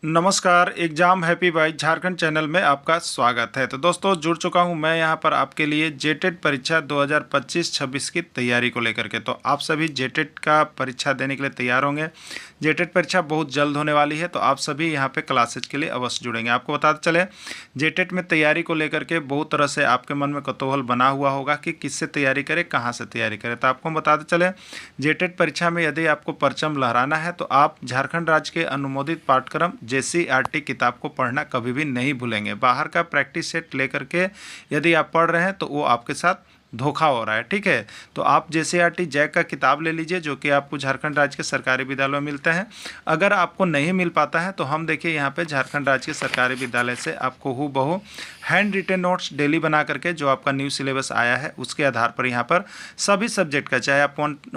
नमस्कार, exam happy by Jharkhand channel में आपका स्वागत है। तो दोस्तों जुड़ चुका हूं मैं यहां पर आपके लिए जेटेट परीक्षा 2025-26 की तैयारी को लेकर के। तो आप सभी जेटेट का परीक्षा देने के लिए तैयार होंगे। जेटेट परीक्षा बहुत जल्द होने वाली है, तो आप सभी यहां पे क्लासेज के लिए अवश्य जुड़ेंगे। आपको बताते चले, जेटेट में तैयारी को लेकर के बहुत तरह से आपके मन में कौतूहल बना हुआ होगा कि किससे तैयारी करें, कहाँ से तैयारी करें। तो आपको बताते चले, जेटेट परीक्षा में यदि आपको परचम लहराना है तो आप झारखंड राज्य के अनुमोदित पाठ्यक्रम JCERT किताब को पढ़ना कभी भी नहीं भूलेंगे। बाहर का प्रैक्टिस सेट लेकर के यदि आप पढ़ रहे हैं तो वो आपके साथ धोखा हो रहा है, ठीक है। तो आप JCERT जैक का किताब ले लीजिए, जो कि आपको झारखंड राज्य के सरकारी विद्यालयों में मिलते हैं। अगर आपको नहीं मिल पाता है तो हम देखिए यहाँ पे झारखंड राज्य के सरकारी विद्यालय से आपको हूबहू हैंड रिटेन नोट्स डेली बना करके, जो आपका न्यू सिलेबस आया है उसके आधार पर यहाँ पर सभी सब्जेक्ट का, चाहे आप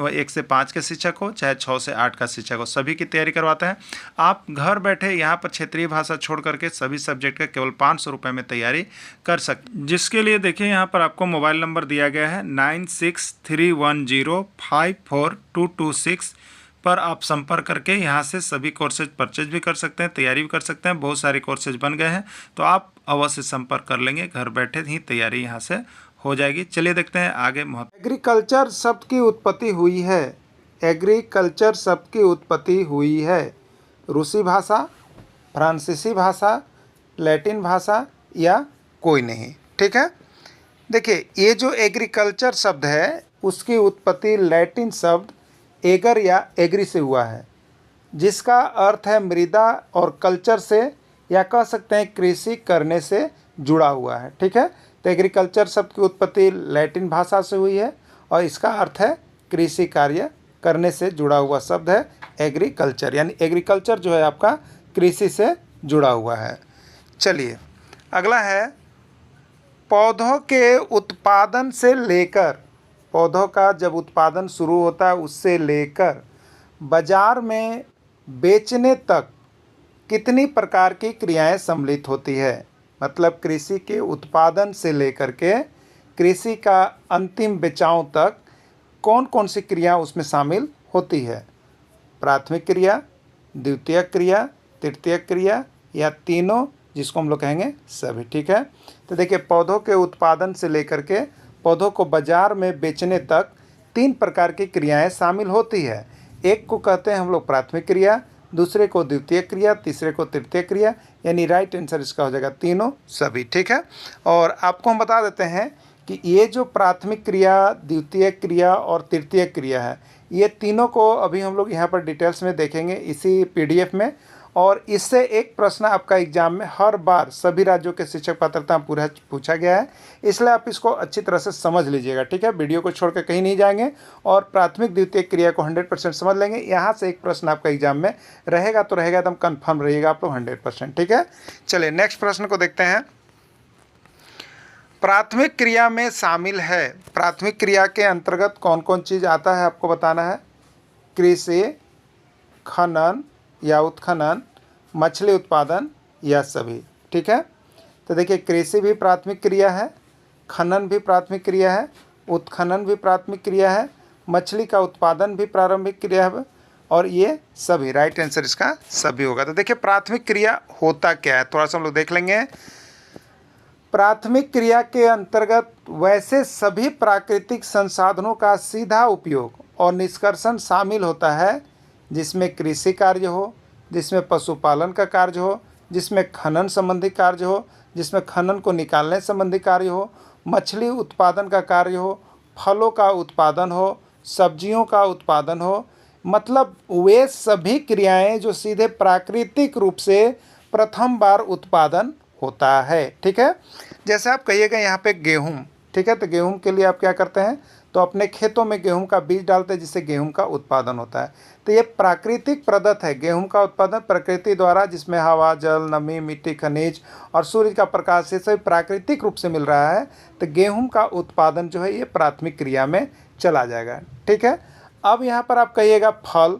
1 से 5 के शिक्षक हो, चाहे 6 से 8 का शिक्षक हो, सभी की तैयारी करवाते हैं। आप घर बैठे यहाँ पर क्षेत्रीय भाषा छोड़ करके सभी सब्जेक्ट का केवल 500 रुपये में तैयारी कर सकते, जिसके लिए देखिए यहाँ पर आपको मोबाइल नंबर दिया गया है 9631054226 पर आप संपर्क करके यहाँ से सभी कोर्सेज परचेज भी कर सकते हैं, तैयारी भी कर सकते हैं। बहुत सारे कोर्सेज बन गए हैं, तो आप अवश्य संपर्क कर लेंगे, घर बैठे ही तैयारी यहाँ से हो जाएगी। चलिए देखते हैं आगे। एग्रीकल्चर शब्द की उत्पत्ति हुई है। एग्रीकल्चर शब्द की उत्पत्ति हुई है रूसी भाषा, फ्रांसीसी भाषा, लैटिन भाषा या कोई नहीं, ठीक है। देखिए, ये जो एग्रीकल्चर शब्द है उसकी उत्पत्ति लैटिन शब्द एगर या एग्री से हुआ है, जिसका अर्थ है मृदा, और कल्चर से या कह सकते हैं कृषि करने से जुड़ा हुआ है, ठीक है। तो एग्रीकल्चर शब्द की उत्पत्ति लैटिन भाषा से हुई है और इसका अर्थ है कृषि कार्य करने से जुड़ा हुआ शब्द है एग्रीकल्चर, यानी एग्रीकल्चर जो है आपका कृषि से जुड़ा हुआ है। चलिए अगला है, पौधों के उत्पादन से लेकर, पौधों का जब उत्पादन शुरू होता है उससे लेकर बाजार में बेचने तक कितनी प्रकार की क्रियाएं सम्मिलित होती है। मतलब कृषि के उत्पादन से लेकर के कृषि का अंतिम बेचाव तक कौन कौन सी क्रिया उसमें शामिल होती है। प्राथमिक क्रिया, द्वितीयक क्रिया, तृतीयक क्रिया या तीनों, जिसको हम लोग कहेंगे सभी, ठीक है। तो देखिए, पौधों के उत्पादन से लेकर के पौधों को बाजार में बेचने तक 3 प्रकार की क्रियाएं शामिल होती है। एक को कहते हैं हम लोग प्राथमिक क्रिया, दूसरे को द्वितीय क्रिया, तीसरे को तृतीय क्रिया, यानी राइट आंसर इसका हो जाएगा तीनों सभी, ठीक है। और आपको हम बता देते हैं कि ये जो प्राथमिक क्रिया, द्वितीय क्रिया और तृतीय क्रिया है, ये तीनों को अभी हम लोग यहाँ पर डिटेल्स में देखेंगे इसी PDF में। और इससे एक प्रश्न आपका एग्जाम में हर बार सभी राज्यों के शिक्षक पात्रता पूरा पूछा गया है, इसलिए आप इसको अच्छी तरह से समझ लीजिएगा, ठीक है। वीडियो को छोड़कर कहीं नहीं जाएंगे और प्राथमिक द्वितीय क्रिया को 100% समझ लेंगे। यहाँ से एक प्रश्न आपका एग्जाम में रहेगा तो रहेगा, एकदम कन्फर्म रहिएगा आप लोग 100%, ठीक है। चलिए नेक्स्ट प्रश्न को देखते हैं। प्राथमिक क्रिया में शामिल है, प्राथमिक क्रिया के अंतर्गत कौन कौन चीज़ आता है आपको बताना है। कृषि, खनन या उत्खनन, मछली उत्पादन या सभी, ठीक है। तो देखिए, कृषि भी प्राथमिक क्रिया है, खनन भी प्राथमिक क्रिया है, उत्खनन भी प्राथमिक क्रिया है, मछली का उत्पादन भी प्रारंभिक क्रिया है, और ये सभी, राइट आंसर इसका सभी होगा। तो देखिए, प्राथमिक क्रिया होता क्या है, थोड़ा सा हम लोग देख लेंगे। प्राथमिक क्रिया के अंतर्गत वैसे सभी प्राकृतिक संसाधनों का सीधा उपयोग और निष्कर्षण शामिल होता है जिसमें कृषि कार्य हो, जिसमें पशुपालन का कार्य हो, जिसमें खनन संबंधी कार्य हो, जिसमें खनन को निकालने संबंधी कार्य हो, मछली उत्पादन का कार्य हो, फलों का उत्पादन हो, सब्जियों का उत्पादन हो। मतलब वे सभी क्रियाएं जो सीधे प्राकृतिक रूप से प्रथम बार उत्पादन होता है, ठीक है। जैसे आप कहिएगा यहाँ पे गेहूँ, ठीक है, तो गेहूँ के लिए आप क्या करते हैं, तो अपने खेतों में गेहूं का बीज डालते हैं जिससे गेहूं का उत्पादन होता है। तो ये प्राकृतिक प्रदत्त है, गेहूं का उत्पादन प्रकृति द्वारा, जिसमें हवा, जल, नमी, मिट्टी, खनिज और सूर्य का प्रकाश, ये सभी प्राकृतिक रूप से मिल रहा है। तो गेहूं का उत्पादन जो है ये प्राथमिक क्रिया में चला जाएगा, ठीक है। अब यहाँ पर आप कहिएगा फल,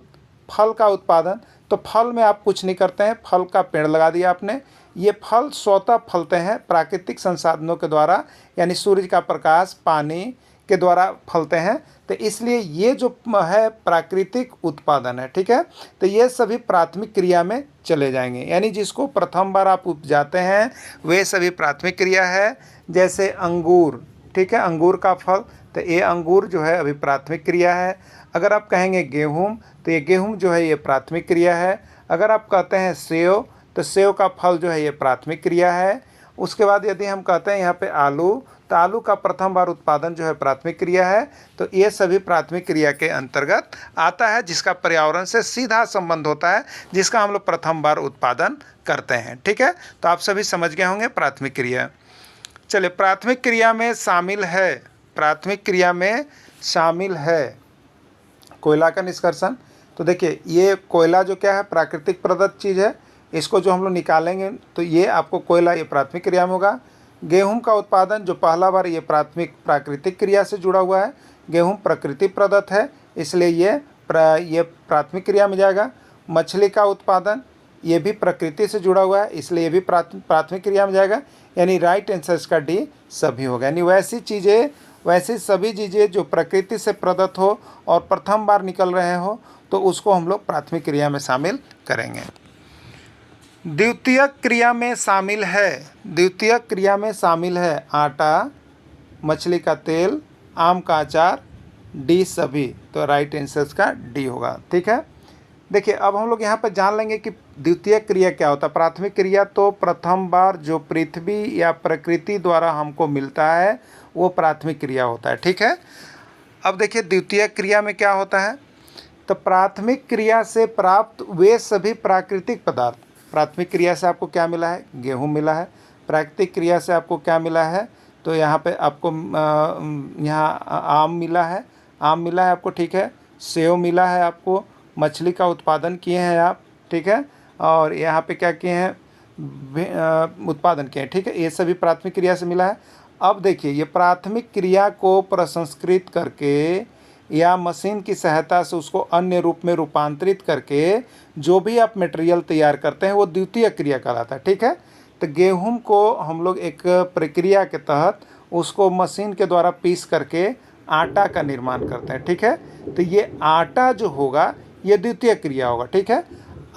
फल का उत्पादन, तो फल में आप कुछ नहीं करते हैं, फल का पेड़ लगा दिया आपने, ये फल स्वतः फलते हैं प्राकृतिक संसाधनों के द्वारा, यानी सूर्य का प्रकाश, पानी के द्वारा फलते हैं, तो इसलिए ये जो है प्राकृतिक उत्पादन है। ठीक है, तो ये सभी प्राथमिक क्रिया में चले जाएंगे, यानी जिसको प्रथम बार आप उपजाते हैं वे सभी प्राथमिक क्रिया है। जैसे अंगूर, ठीक है, अंगूर का फल, तो ये अंगूर जो है अभी प्राथमिक क्रिया है। अगर आप कहेंगे गेहूँ, तो ये गेहूँ जो है ये प्राथमिक क्रिया है। अगर आप कहते हैं सेव, तो सेव का फल जो है ये प्राथमिक क्रिया है। उसके बाद यदि हम कहते हैं यहाँ पे आलू, तो आलू का प्रथम बार उत्पादन जो है प्राथमिक क्रिया है। तो ये सभी प्राथमिक क्रिया के अंतर्गत आता है, जिसका पर्यावरण से सीधा संबंध होता है, जिसका हम लोग प्रथम बार उत्पादन करते हैं। ठीक है, तो आप सभी समझ गए होंगे प्राथमिक क्रिया। चलिए, प्राथमिक क्रिया में शामिल है, प्राथमिक क्रिया में शामिल है कोयला का निष्कर्षण। तो देखिए, ये कोयला जो क्या है प्राकृतिक प्रदत्त चीज़ है, इसको जो हम लोग निकालेंगे तो ये आपको कोयला ये प्राथमिक क्रिया में होगा। गेहूं का उत्पादन जो पहला बार ये प्राकृतिक क्रिया से जुड़ा हुआ है, गेहूं प्रकृति प्रदत्त है, इसलिए ये प्राथमिक क्रिया में जाएगा। मछली का उत्पादन ये भी प्रकृति से जुड़ा हुआ है, इसलिए ये भी प्राथमिक क्रिया में जाएगा, यानी राइट आंसर इसका डी सभी होगा। यानी वैसी सभी चीज़ें जो प्रकृति से प्रदत्त हो और प्रथम बार निकल रहे हो, तो उसको हम लोग प्राथमिक क्रिया में शामिल करेंगे। द्वितीयक क्रिया में शामिल है, द्वितीयक क्रिया में शामिल है आटा, मछली का तेल, आम का अचार, डी सभी, तो राइट आंसर का डी होगा। ठीक है, देखिए अब हम लोग यहाँ पर जान लेंगे कि द्वितीयक क्रिया क्या होता है। प्राथमिक क्रिया तो प्रथम बार जो पृथ्वी या प्रकृति द्वारा हमको मिलता है वो प्राथमिक क्रिया होता है। ठीक है, अब देखिए द्वितीयक क्रिया में क्या होता है। तो प्राथमिक क्रिया से प्राप्त वे सभी प्राकृतिक पदार्थ, प्राथमिक क्रिया से आपको क्या मिला है, गेहूं मिला है। प्राकृतिक क्रिया से आपको क्या मिला है, तो यहाँ पे आपको यहाँ आम मिला है, आपको। ठीक है, सेव मिला है आपको, मछली का उत्पादन किए हैं आप। ठीक है, और यहाँ पे क्या किए हैं, उत्पादन किए हैं। ठीक है, ये सभी प्राथमिक क्रिया से मिला है। अब देखिए, ये प्राथमिक क्रिया को प्रसंस्कृत करके या मशीन की सहायता से उसको अन्य रूप में रूपांतरित करके जो भी आप मटेरियल तैयार करते हैं वो द्वितीय क्रिया कहलाता है। ठीक है, तो गेहूं को हम लोग एक प्रक्रिया के तहत उसको मशीन के द्वारा पीस करके आटा का निर्माण करते हैं। ठीक है, तो ये आटा जो होगा ये द्वितीय क्रिया होगा। ठीक है,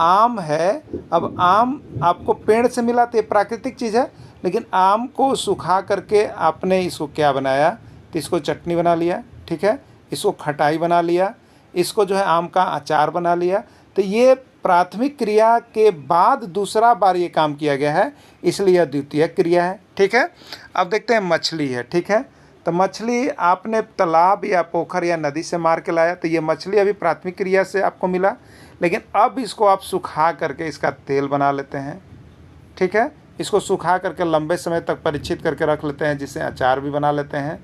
आम है, अब आम आपको पेड़ से मिला तो ये प्राकृतिक चीज़ है, लेकिन आम को सुखा करके आपने इसको क्या बनाया, तो इसको चटनी बना लिया। ठीक है, इसको खटाई बना लिया, इसको जो है आम का अचार बना लिया। तो ये प्राथमिक क्रिया के बाद दूसरा बार ये काम किया गया है, इसलिए यह द्वितीय क्रिया है। ठीक है, अब देखते हैं मछली है। ठीक है, तो मछली आपने तालाब या पोखर या नदी से मार के लाया, तो ये मछली अभी प्राथमिक क्रिया से आपको मिला, लेकिन अब इसको आप सुखा करके इसका तेल बना लेते हैं। ठीक है, इसको सुखा करके लंबे समय तक परीक्षित करके रख लेते हैं, जिससे अचार भी बना लेते हैं।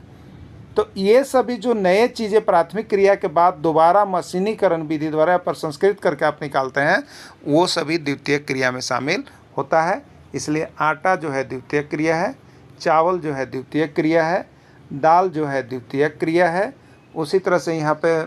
तो ये सभी जो नए चीज़ें प्राथमिक क्रिया के बाद दोबारा मशीनीकरण विधि द्वारा प्रसंस्कृत करके आप निकालते हैं, वो सभी द्वितीय क्रिया में शामिल होता है। इसलिए आटा जो है द्वितीय क्रिया है, चावल जो है द्वितीय क्रिया है, दाल जो है द्वितीय क्रिया है। उसी तरह से यहाँ पे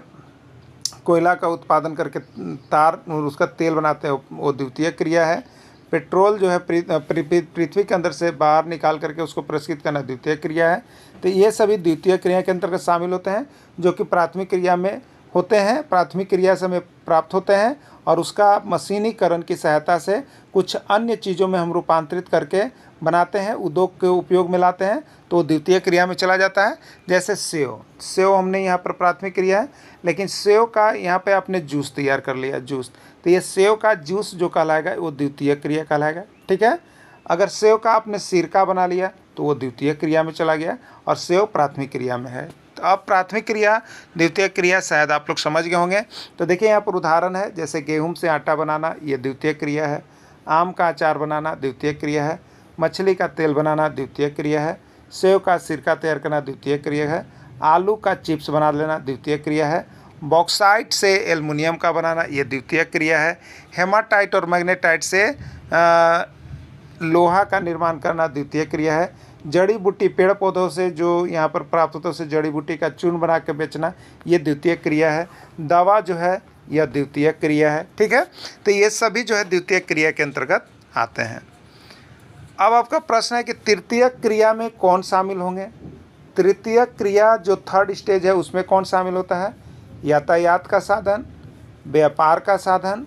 कोयला का उत्पादन करके तार उसका तेल बनाते हैं, वो द्वितीय क्रिया है। पेट्रोल जो है पृथ्वी के अंदर से बाहर निकाल करके उसको प्रस्कृत करना द्वितीय क्रिया है। तो ये सभी द्वितीय क्रिया के अंतर्गत शामिल होते हैं, जो कि प्राथमिक क्रिया में होते हैं, प्राथमिक क्रिया से हमें प्राप्त होते हैं, और उसका मशीनीकरण की सहायता से कुछ अन्य चीज़ों में हम रूपांतरित करके बनाते हैं, उद्योग के उपयोग में लाते हैं, तो द्वितीय क्रिया में चला जाता है। जैसे सेव हमने यहाँ पर प्राथमिक क्रिया है, लेकिन सेव का यहाँ पे आपने जूस तैयार कर लिया, जूस, तो ये सेव का जूस जो कहलाएगा वो द्वितीय क्रिया कहलाएगा। ठीक है, अगर सेव का आपने सिरका बना लिया तो वो द्वितीय क्रिया में चला गया, और सेव प्राथमिक क्रिया में है। तो अब प्राथमिक क्रिया द्वितीय क्रिया शायद आप लोग समझ गए होंगे। तो देखिए यहाँ पर उदाहरण है, जैसे गेहूं से आटा बनाना ये द्वितीय क्रिया है, आम का अचार बनाना द्वितीय क्रिया है, मछली का तेल बनाना द्वितीय क्रिया है, सेव का सिरका तैयार करना द्वितीय क्रिया है, आलू का चिप्स बना लेना द्वितीय क्रिया है, बॉक्साइट से एल्युमिनियम का बनाना ये द्वितीय क्रिया है, हेमाटाइट और मैग्नेटाइट से लोहा का निर्माण करना द्वितीय क्रिया है, जड़ी बूटी पेड़ पौधों से जो यहाँ पर प्राप्त होता है उसे जड़ी बूटी का चूर्ण बना के बेचना ये द्वितीय क्रिया है, दवा जो है यह द्वितीय क्रिया है। ठीक है, तो ये सभी जो है द्वितीय क्रिया के अंतर्गत आते हैं। अब आपका प्रश्न है कि तृतीय क्रिया में कौन शामिल होंगे। तृतीय क्रिया जो थर्ड स्टेज है उसमें कौन शामिल होता है? यातायात का साधन, व्यापार का साधन,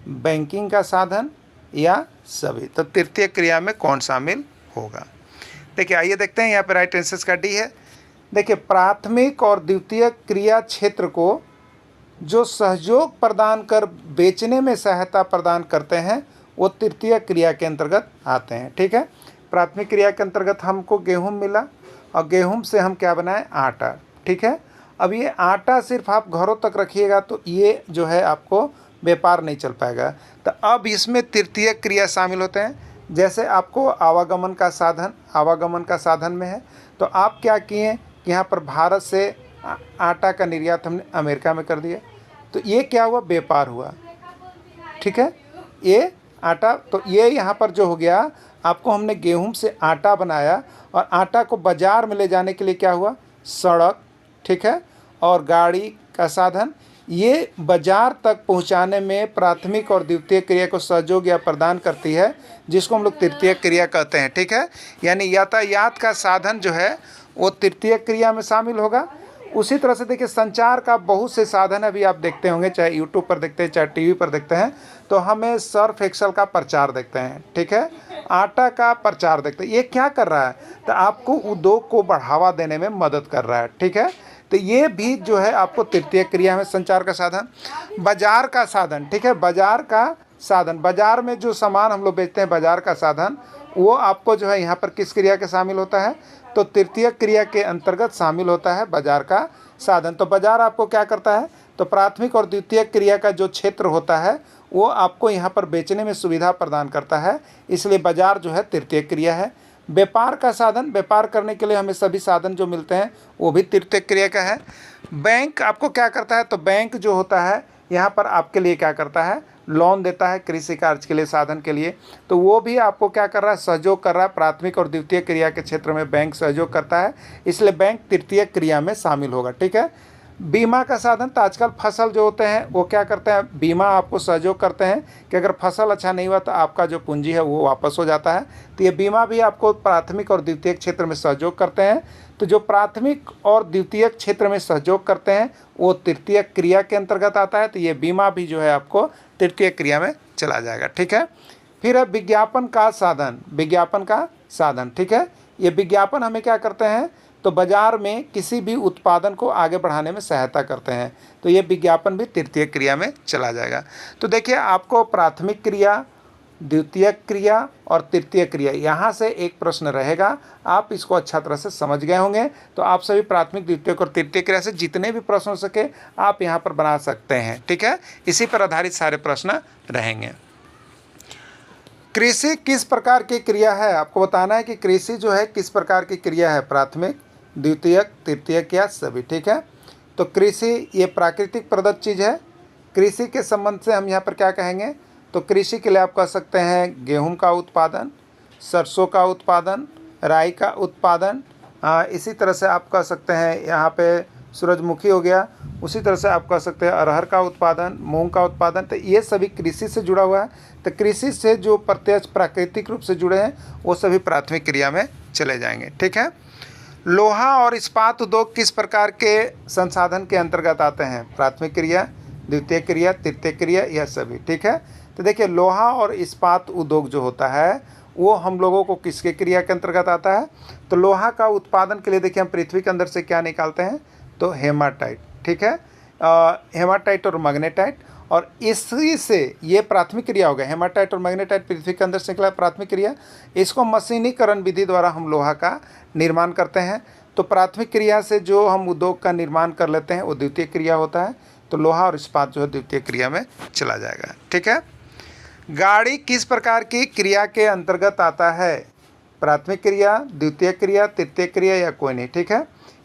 बैंकिंग का साधन या सभी। तो तृतीय क्रिया में कौन शामिल होगा? देखिए आइए देखते हैं, यहाँ पर राइट आंसर का डी है। देखिए प्राथमिक और द्वितीय क्रिया क्षेत्र को जो सहयोग प्रदान कर बेचने में सहायता प्रदान करते हैं वो तृतीय क्रिया के अंतर्गत आते हैं। ठीक है, प्राथमिक क्रिया के अंतर्गत हमको गेहूं मिला और गेहूं से हम क्या बनाए? आटा। ठीक है, अब ये आटा सिर्फ आप घरों तक रखिएगा तो ये जो है आपको व्यापार नहीं चल पाएगा। तो अब इसमें तृतीय क्रिया शामिल होते हैं। जैसे आपको आवागमन का साधन में है तो आप क्या किए कि यहाँ पर भारत से आटा का निर्यात हमने अमेरिका में कर दिया, तो ये क्या हुआ? व्यापार हुआ। ठीक है, ये आटा, तो ये यहाँ पर जो हो गया, आपको हमने गेहूं से आटा बनाया और आटा को बाज़ार में ले जाने के लिए क्या हुआ? सड़क, ठीक है, और गाड़ी का साधन। ये बाज़ार तक पहुँचाने में प्राथमिक और द्वितीय क्रिया को सहयोग या प्रदान करती है, जिसको हम लोग तृतीय क्रिया कहते हैं। ठीक है, यानी यातायात का साधन जो है वो तृतीय क्रिया में शामिल होगा। उसी तरह से देखिए संचार का बहुत से साधन अभी आप देखते होंगे, चाहे यूट्यूब पर देखते हैं चाहे टीवी पर देखते हैं, तो हमें सर्फ एक्सेल का प्रचार देखते हैं। ठीक है, आटा का प्रचार देखते हैं। ये क्या कर रहा है? तो आपको उद्योग को बढ़ावा देने में मदद कर रहा है। ठीक है, तो ये भी जो है आपको तृतीय क्रिया में संचार का साधन। बाजार का साधन, ठीक है, बाजार का साधन, बाजार में जो सामान हम लोग बेचते हैं, बाजार का साधन, वो आपको जो है यहाँ पर किस क्रिया के शामिल होता है? तो तृतीय क्रिया के अंतर्गत शामिल होता है बाजार का साधन। तो बाजार आपको क्या करता है? तो प्राथमिक और द्वितीय क्रिया का जो क्षेत्र होता है वो आपको यहाँ पर बेचने में सुविधा प्रदान करता है, इसलिए बाजार जो है तृतीय क्रिया है। व्यापार का साधन, व्यापार करने के लिए हमें सभी साधन जो मिलते हैं वो भी तृतीय क्रिया का है। बैंक आपको क्या करता है? तो बैंक जो होता है यहाँ पर आपके लिए क्या करता है? लोन देता है कृषि कार्य के लिए, साधन के लिए, तो वो भी आपको क्या कर रहा है? सहयोग कर रहा है। प्राथमिक और द्वितीय क्रिया के क्षेत्र में बैंक सहयोग करता है, इसलिए बैंक तृतीय क्रिया में शामिल होगा। ठीक है, बीमा का साधन, तो आजकल फसल जो होते हैं वो क्या करते हैं? बीमा आपको सहयोग करते हैं कि अगर फसल अच्छा नहीं हुआ तो आपका जो पूंजी है वो वापस हो जाता है। तो ये बीमा भी आपको प्राथमिक और द्वितीय क्षेत्र में सहयोग करते हैं। तो जो प्राथमिक और द्वितीय क्षेत्र में सहयोग करते हैं वो तृतीय क्रिया के अंतर्गत आता है, तो ये बीमा भी जो है आपको तृतीय क्रिया में चला जाएगा। ठीक है, फिर है विज्ञापन का साधन, विज्ञापन का साधन। ठीक है, ये विज्ञापन हमें क्या करते हैं? तो बाज़ार में किसी भी उत्पादन को आगे बढ़ाने में सहायता करते हैं, तो ये विज्ञापन भी तृतीय क्रिया में चला जाएगा। तो देखिए आपको प्राथमिक क्रिया, द्वितीय क्रिया और तृतीय क्रिया, यहाँ से एक प्रश्न रहेगा, आप इसको अच्छा तरह से समझ गए होंगे। तो आप सभी प्राथमिक, द्वितीय और तृतीय क्रिया से जितने भी प्रश्न हो सके आप यहाँ पर बना सकते हैं। ठीक है, इसी पर आधारित सारे प्रश्न रहेंगे। कृषि किस प्रकार की क्रिया है? आपको बताना है कि कृषि जो है किस प्रकार की क्रिया है? प्राथमिक, द्वितीयक, तृतीयक या सभी। ठीक है, तो कृषि ये प्राकृतिक प्रदत्त चीज़ है। कृषि के संबंध से हम यहाँ पर क्या कहेंगे? तो कृषि के लिए आप कह सकते हैं गेहूं का उत्पादन, सरसों का उत्पादन, राई का उत्पादन, इसी तरह से आप कह सकते हैं यहाँ पे सूरजमुखी हो गया, उसी तरह से आप कह सकते हैं अरहर का उत्पादन, मूंग का उत्पादन। तो ये सभी कृषि से जुड़ा हुआ है। तो कृषि से जो प्रत्यक्ष प्राकृतिक रूप से जुड़े हैं वो सभी प्राथमिक क्रिया में चले जाएंगे। ठीक है, लोहा और इस्पात उद्योग किस प्रकार के संसाधन के अंतर्गत आते हैं? प्राथमिक क्रिया, द्वितीय क्रिया, तृतीय क्रिया या सभी। ठीक है, तो देखिए लोहा और इस्पात उद्योग जो होता है वो हम लोगों को किसके क्रिया के अंतर्गत आता है? तो लोहा का उत्पादन के लिए देखिए हम पृथ्वी के अंदर से क्या निकालते हैं? तो हेमाटाइट। ठीक है, हेमाटाइट और मैग्नेटाइट, और इसी से ये प्राथमिक क्रिया हो गया। हेमाटाइट और मैग्नेटाइट पृथ्वी के अंदर से निकला प्राथमिक क्रिया। इसको मशीनीकरण विधि द्वारा हम लोहा का निर्माण करते हैं। तो प्राथमिक क्रिया से जो हम उद्योग का निर्माण कर लेते हैं वो द्वितीय क्रिया होता है। तो लोहा और इस्पात जो है द्वितीय क्रिया में चला जाएगा। ठीक है, गाड़ी किस प्रकार की क्रिया के अंतर्गत आता है? प्राथमिक क्रिया, द्वितीय क्रिया, तृतीय क्रिया या कोई नहीं। ठीक है,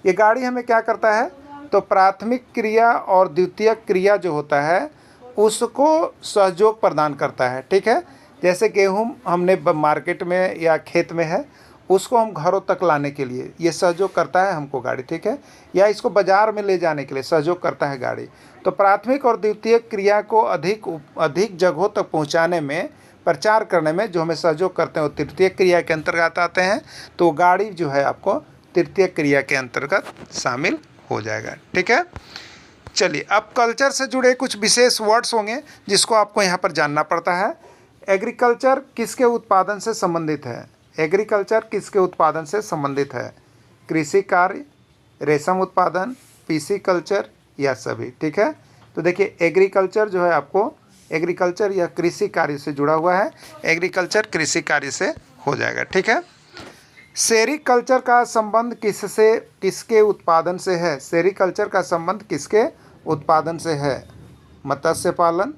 ये गाड़ी हमें क्या करता है? तो प्राथमिक क्रिया और द्वितीय क्रिया जो होता है उसको सहयोग प्रदान करता है। ठीक है, जैसे गेहूं हमने मार्केट में या खेत में है उसको हम घरों तक लाने के लिए ये सहयोग करता है हमको गाड़ी। ठीक है, या इसको बाज़ार में ले जाने के लिए सहयोग करता है गाड़ी। तो प्राथमिक और द्वितीय क्रिया को अधिक जगहों तक पहुंचाने में, प्रचार करने में जो हमें सहयोग करते हैं वो तृतीय क्रिया के अंतर्गत आते हैं। तो गाड़ी जो है आपको तृतीय क्रिया के अंतर्गत शामिल हो जाएगा। ठीक है, चलिए अब कल्चर से जुड़े कुछ विशेष वर्ड्स होंगे जिसको आपको यहाँ पर जानना पड़ता है। एग्रीकल्चर किसके उत्पादन से संबंधित है? एग्रीकल्चर किसके उत्पादन से संबंधित है? कृषि कार्य, रेशम उत्पादन, पीसी कल्चर या सभी। ठीक है, तो देखिए एग्रीकल्चर जो है आपको एग्रीकल्चर या कृषि कार्य से जुड़ा हुआ है। एग्रीकल्चर कृषि कार्य से हो जाएगा। ठीक है, सेरीकल्चर का संबंध किससे किसके उत्पादन से है? सेरीकल्चर का संबंध किसके उत्पादन से है? मत्स्य पालन,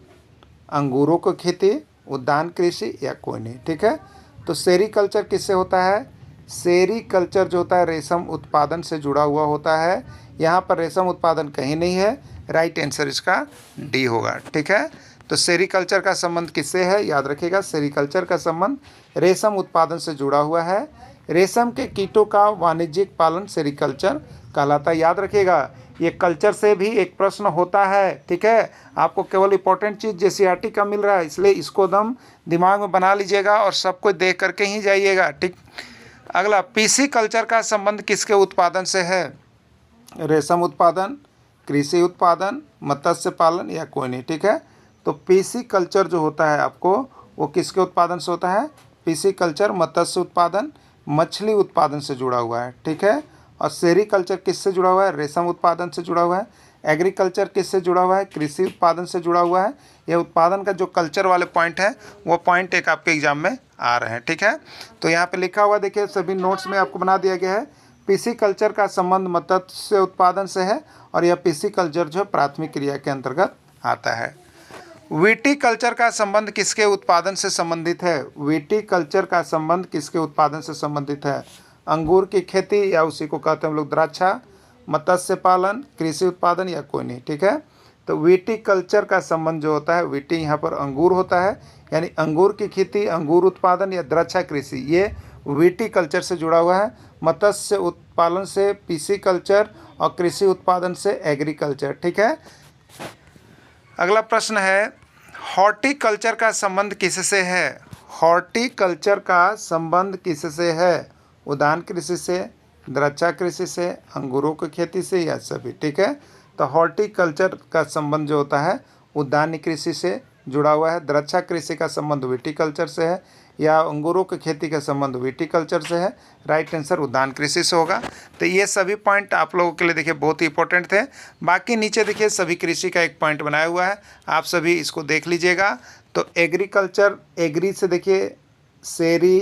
अंगूरों की खेती, उद्यान कृषि या कोई नहीं। ठीक है, तो सेरीकल्चर किससे होता है? सेरीकल्चर जो होता है रेशम उत्पादन से जुड़ा हुआ होता है। यहाँ पर रेशम उत्पादन कहीं नहीं है, राइट आंसर इसका डी होगा। ठीक है, तो सेरीकल्चर का संबंध किससे है? याद रखिएगा, सेरीकल्चर का संबंध रेशम उत्पादन से जुड़ा हुआ है। रेशम के कीटों का वाणिज्यिक पालन सेरीकल्चर कहलाता है। याद रखिएगा, ये कल्चर से भी एक प्रश्न होता है। ठीक है, आपको केवल इंपॉर्टेंट चीज़ जेसीईआरटी का मिल रहा है, इसलिए इसको दम दिमाग में बना लीजिएगा और सब कुछ देख करके ही जाइएगा। ठीक, अगला, पीसी कल्चर का संबंध किसके उत्पादन से है? रेशम उत्पादन, कृषि उत्पादन, मत्स्य पालन या कोई नहीं। ठीक है, तो पीसी कल्चर जो होता है आपको वो किसके उत्पादन से होता है? पीसी कल्चर मत्स्य उत्पादन, मछली उत्पादन से जुड़ा हुआ है। ठीक है, और सेरीकल्चर किससे जुड़ा हुआ है? रेशम उत्पादन से जुड़ा हुआ है। एग्रीकल्चर किससे जुड़ा हुआ है? कृषि उत्पादन से जुड़ा हुआ है। यह उत्पादन का जो कल्चर वाले पॉइंट है वो पॉइंट एक आपके एग्जाम में आ रहे हैं। ठीक है, तो यहाँ पे लिखा हुआ देखिए, सभी नोट्स में आपको बना दिया गया है। पीसी कल्चर का संबंध मत्स्य उत्पादन से है और यह पीसी कल्चर जो प्राथमिक क्रिया के अंतर्गत आता है। विटीकल्चर का संबंध किसके उत्पादन से संबंधित है? विटीकल्चर का संबंध किसके उत्पादन से संबंधित है? अंगूर की खेती या उसी को कहते हैं हम लोग द्राक्षा, मत्स्य पालन, कृषि उत्पादन या कोई नहीं। ठीक है, तो विटीकल्चर का संबंध जो होता है, विटी यहाँ पर अंगूर होता है, यानी अंगूर की खेती, अंगूर उत्पादन या द्राक्षा कृषि, ये विटीकल्चर से जुड़ा हुआ है। मत्स्य उत्पादन से पीसी कल्चर और कृषि उत्पादन से एग्रीकल्चर। ठीक है, अगला प्रश्न है, हॉर्टिकल्चर का संबंध किससे है? हॉर्टिकल्चर का संबंध किससे है? उद्यान कृषि से, द्राक्षा कृषि से, अंगूरों की खेती से या सभी। ठीक है, तो हॉर्टिकल्चर का संबंध जो होता है उद्यान कृषि से जुड़ा हुआ है। द्राक्षा कृषि का संबंध विटीकल्चर से है या अंगूरों की खेती का संबंध विटीकल्चर से है। राइट आंसर उद्यान कृषि से होगा। तो ये सभी पॉइंट आप लोगों के लिए देखिए बहुत ही इंपॉर्टेंट थे। बाकी नीचे देखिए सभी कृषि का एक पॉइंट बनाया हुआ है, आप सभी इसको देख लीजिएगा। तो एग्रीकल्चर, एग्री से देखिए सेरी,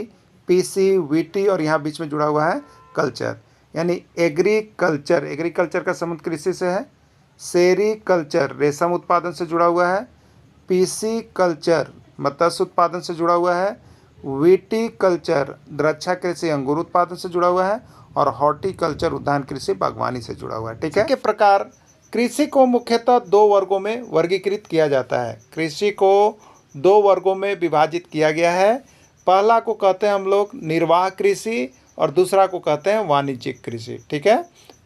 पीसी, वीटी और यहाँ बीच में जुड़ा हुआ है कल्चर, यानी एग्रीकल्चर, एग्रीकल्चर का संबंध कृषि से है। सेरीकल्चर रेशम उत्पादन से जुड़ा हुआ है। पीसी कल्चर मत्स्य उत्पादन से जुड़ा हुआ है। विटीकल्चर द्राक्षा कृषि अंगूर उत्पादन से जुड़ा हुआ है और हॉर्टिकल्चर उद्यान कृषि बागवानी से जुड़ा हुआ है। ठीक है, के प्रकार कृषि को मुख्यतः दो वर्गों में वर्गीकृत किया जाता है। कृषि को दो वर्गों में विभाजित किया गया है। पहला को कहते हैं हम लोग निर्वाह कृषि और दूसरा को कहते हैं वाणिज्यिक कृषि। ठीक है,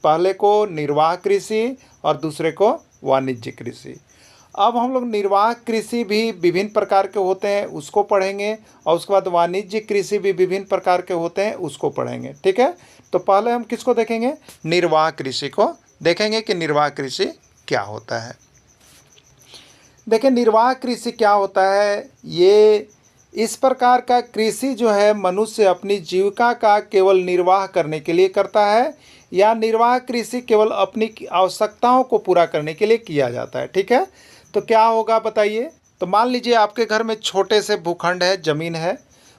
पहले को निर्वाह कृषि और दूसरे को वाणिज्यिक कृषि। अब हम लोग निर्वाह कृषि भी विभिन्न प्रकार के होते हैं उसको पढ़ेंगे और उसके बाद वाणिज्यिक कृषि भी विभिन्न प्रकार के होते हैं उसको पढ़ेंगे। ठीक है, तो पहले हम किसको देखेंगे? निर्वाह कृषि को देखेंगे कि निर्वाह कृषि क्या होता है। देखिए निर्वाह कृषि क्या होता है, ये इस प्रकार का कृषि जो है मनुष्य अपनी जीविका का केवल निर्वाह करने के लिए करता है या निर्वाह कृषि केवल अपनी आवश्यकताओं को पूरा करने के लिए किया जाता है। ठीक है, तो क्या होगा बताइए। तो मान लीजिए आपके घर में छोटे से भूखंड है, ज़मीन है,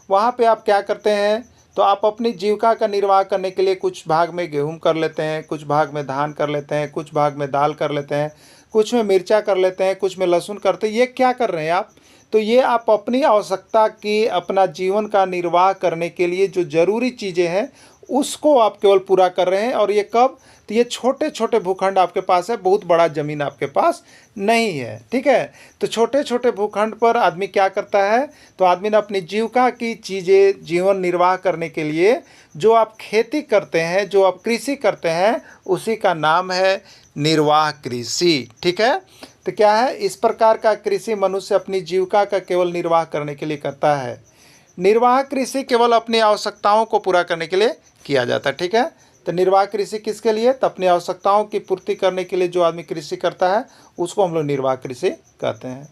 वहाँ पे आप क्या करते हैं, तो आप अपनी जीविका का निर्वाह करने के लिए कुछ भाग में गेहूँ कर लेते हैं, कुछ भाग में धान कर लेते हैं, कुछ भाग में दाल कर लेते हैं, कुछ में मिर्चा कर लेते हैं, कुछ में लहसुन करते हैं। ये क्या कर रहे हैं आप? तो ये आप अपनी आवश्यकता की, अपना जीवन का निर्वाह करने के लिए जो ज़रूरी चीज़ें हैं उसको आप केवल पूरा कर रहे हैं। और ये कब? तो ये छोटे छोटे भूखंड आपके पास है, बहुत बड़ा ज़मीन आपके पास नहीं है। ठीक है, तो छोटे छोटे भूखंड पर आदमी क्या करता है, तो आदमी ने अपनी जीविका की चीज़ें, जीवन निर्वाह करने के लिए जो आप खेती करते हैं, जो आप कृषि करते हैं, उसी का नाम है निर्वाह कृषि। ठीक है, तो क्या है, इस प्रकार का कृषि मनुष्य अपनी जीविका का केवल निर्वाह करने के लिए करता है। निर्वाह कृषि केवल अपनी आवश्यकताओं को पूरा करने के लिए किया जाता है। ठीक है, तो निर्वाह कृषि किसके लिए? तो अपनी आवश्यकताओं की पूर्ति करने के लिए जो आदमी कृषि करता है उसको हम लोग निर्वाह कृषि कहते हैं।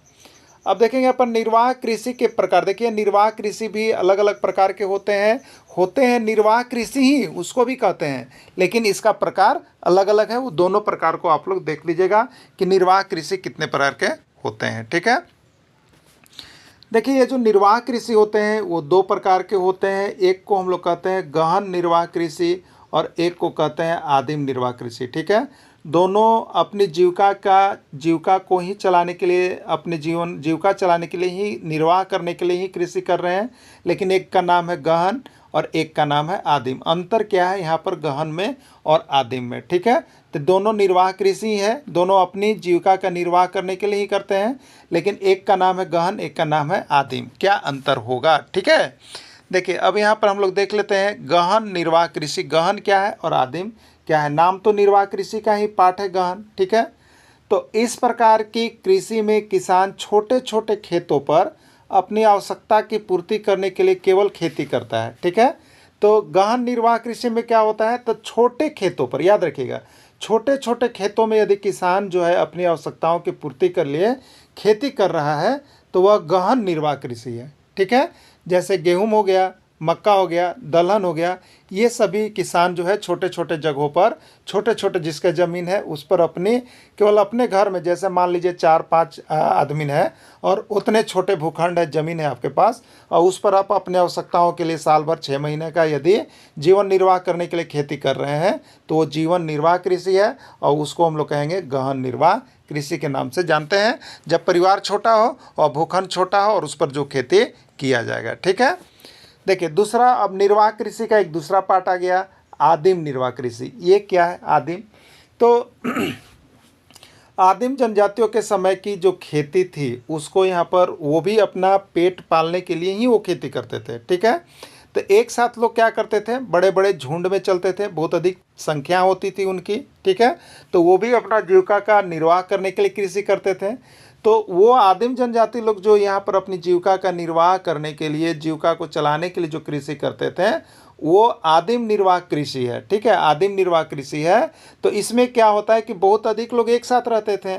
अब देखेंगे अपन निर्वाह कृषि के प्रकार। देखिए निर्वाह कृषि भी अलग अलग प्रकार के होते हैं निर्वाह कृषि ही उसको भी कहते हैं, लेकिन इसका प्रकार अलग अलग है। वो दोनों प्रकार को आप लोग देख लीजिएगा कि निर्वाह कृषि कितने प्रकार के होते हैं। ठीक है, देखिए ये जो निर्वाह कृषि होते हैं वो दो प्रकार के होते हैं। एक को हम लोग कहते हैं गहन निर्वाह कृषि और एक को कहते हैं आदिम निर्वाह कृषि। ठीक है, दोनों अपनी जीविका को ही चलाने के लिए, अपने जीविका चलाने के लिए ही, निर्वाह करने के लिए ही कृषि कर रहे हैं, लेकिन एक का नाम है गहन और एक का नाम है आदिम। अंतर क्या है यहाँ पर गहन में और आदिम में? ठीक है, तो दोनों निर्वाह कृषि है, दोनों अपनी जीविका का निर्वाह करने के लिए ही करते हैं, लेकिन एक का नाम है गहन, एक का नाम है आदिम। क्या अंतर होगा? ठीक है, देखिए अब यहाँ पर हम लोग देख लेते हैं गहन निर्वाह कृषि। गहन क्या है और आदिम क्या है? नाम तो निर्वाह कृषि का ही पाठ है गहन। ठीक है, तो इस प्रकार की कृषि में किसान छोटे छोटे खेतों पर अपनी आवश्यकता की पूर्ति करने के लिए केवल खेती करता है। ठीक है, तो गहन निर्वाह कृषि में क्या होता है? तो छोटे खेतों पर, याद रखिएगा, छोटे छोटे खेतों में यदि किसान जो है अपनी आवश्यकताओं की पूर्ति कर लिए खेती कर रहा है तो वह गहन निर्वाह कृषि है। ठीक है, जैसे गेहूँ हो गया, मक्का हो गया, दलहन हो गया, ये सभी किसान जो है छोटे छोटे जगहों पर, छोटे छोटे जिसका ज़मीन है उस पर अपनी, केवल अपने घर में, जैसे मान लीजिए 4-5 आदमी है और उतने छोटे भूखंड है, ज़मीन है आपके पास, और उस पर आप अपने आवश्यकताओं के लिए साल भर 6 महीने का यदि जीवन निर्वाह करने के लिए खेती कर रहे हैं तो वो जीवन निर्वाह कृषि है और उसको हम लोग कहेंगे गहन निर्वाह कृषि के नाम से जानते हैं, जब परिवार छोटा हो और भूखंड छोटा हो और उस पर जो खेती किया जाएगा। ठीक है, देखिए दूसरा, अब निर्वाह कृषि का एक दूसरा पार्ट आ गया, आदिम निर्वाह कृषि। ये क्या है आदिम? तो आदिम जनजातियों के समय की जो खेती थी उसको यहाँ पर वो भी अपना पेट पालने के लिए ही वो खेती करते थे। ठीक है, तो एक साथ लोग क्या करते थे? बड़े बड़े झुंड में चलते थे, बहुत अधिक संख्या होती थी उनकी। ठीक है, तो वो भी अपना जीविका का निर्वाह करने के लिए कृषि करते थे। तो वो आदिम जनजाति लोग जो यहाँ पर अपनी जीविका का निर्वाह करने के लिए, जीविका को चलाने के लिए जो कृषि करते थे वो आदिम निर्वाह कृषि है। ठीक है, आदिम निर्वाह कृषि है। तो इसमें क्या होता है कि बहुत अधिक लोग एक साथ रहते थे।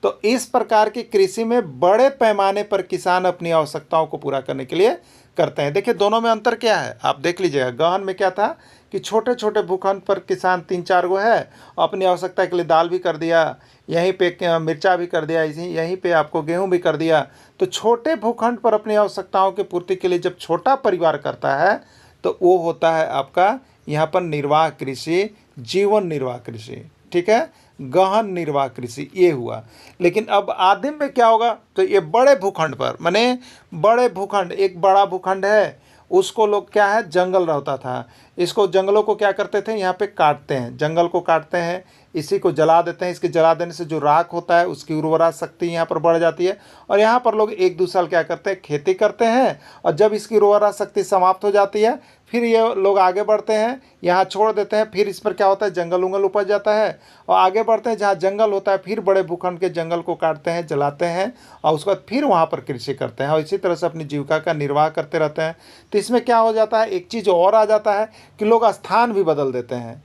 तो इस प्रकार की कृषि में बड़े पैमाने पर किसान अपनी आवश्यकताओं को पूरा करने के लिए करते हैं। देखिए दोनों में अंतर क्या है आप देख लीजिएगा। गहन में क्या था कि छोटे छोटे भूखंड पर किसान 3-4 गो है, अपनी आवश्यकता के लिए दाल भी कर दिया, यहीं पे मिर्चा भी कर दिया, यहीं पे आपको गेहूं भी कर दिया। तो छोटे भूखंड पर अपनी आवश्यकताओं की पूर्ति के लिए जब छोटा परिवार करता है तो वो होता है आपका यहाँ पर निर्वाह कृषि, जीवन निर्वाह कृषि। ठीक है, गहन निर्वाह कृषि ये हुआ। लेकिन अब आदिम में क्या होगा? तो ये बड़े भूखंड पर, माने बड़े भूखंड, एक बड़ा भूखंड है उसको लोग क्या है, जंगल रहता था, इसको जंगलों को क्या करते थे, यहाँ पे काटते हैं, जंगल को काटते हैं, इसी को जला देते हैं। इसके जला देने से जो राख होता है उसकी उर्वरा शक्ति यहाँ पर बढ़ जाती है और यहाँ पर लोग एक दूसरे क्या करते हैं, खेती करते हैं। और जब इसकी उर्वरा शक्ति समाप्त हो जाती है फिर ये लोग आगे बढ़ते हैं, यहाँ छोड़ देते हैं, फिर इस पर क्या होता है, जंगल उंगल उपज जाता है और आगे बढ़ते हैं। जहाँ जंगल होता है फिर बड़े भूखंड के जंगल को काटते हैं, जलाते हैं और उसके बाद फिर वहाँ पर कृषि करते हैं और इसी तरह से अपनी जीविका का निर्वाह करते रहते हैं। तो इसमें क्या हो जाता है, एक चीज़ और आ जाता है कि लोग स्थान भी बदल देते हैं।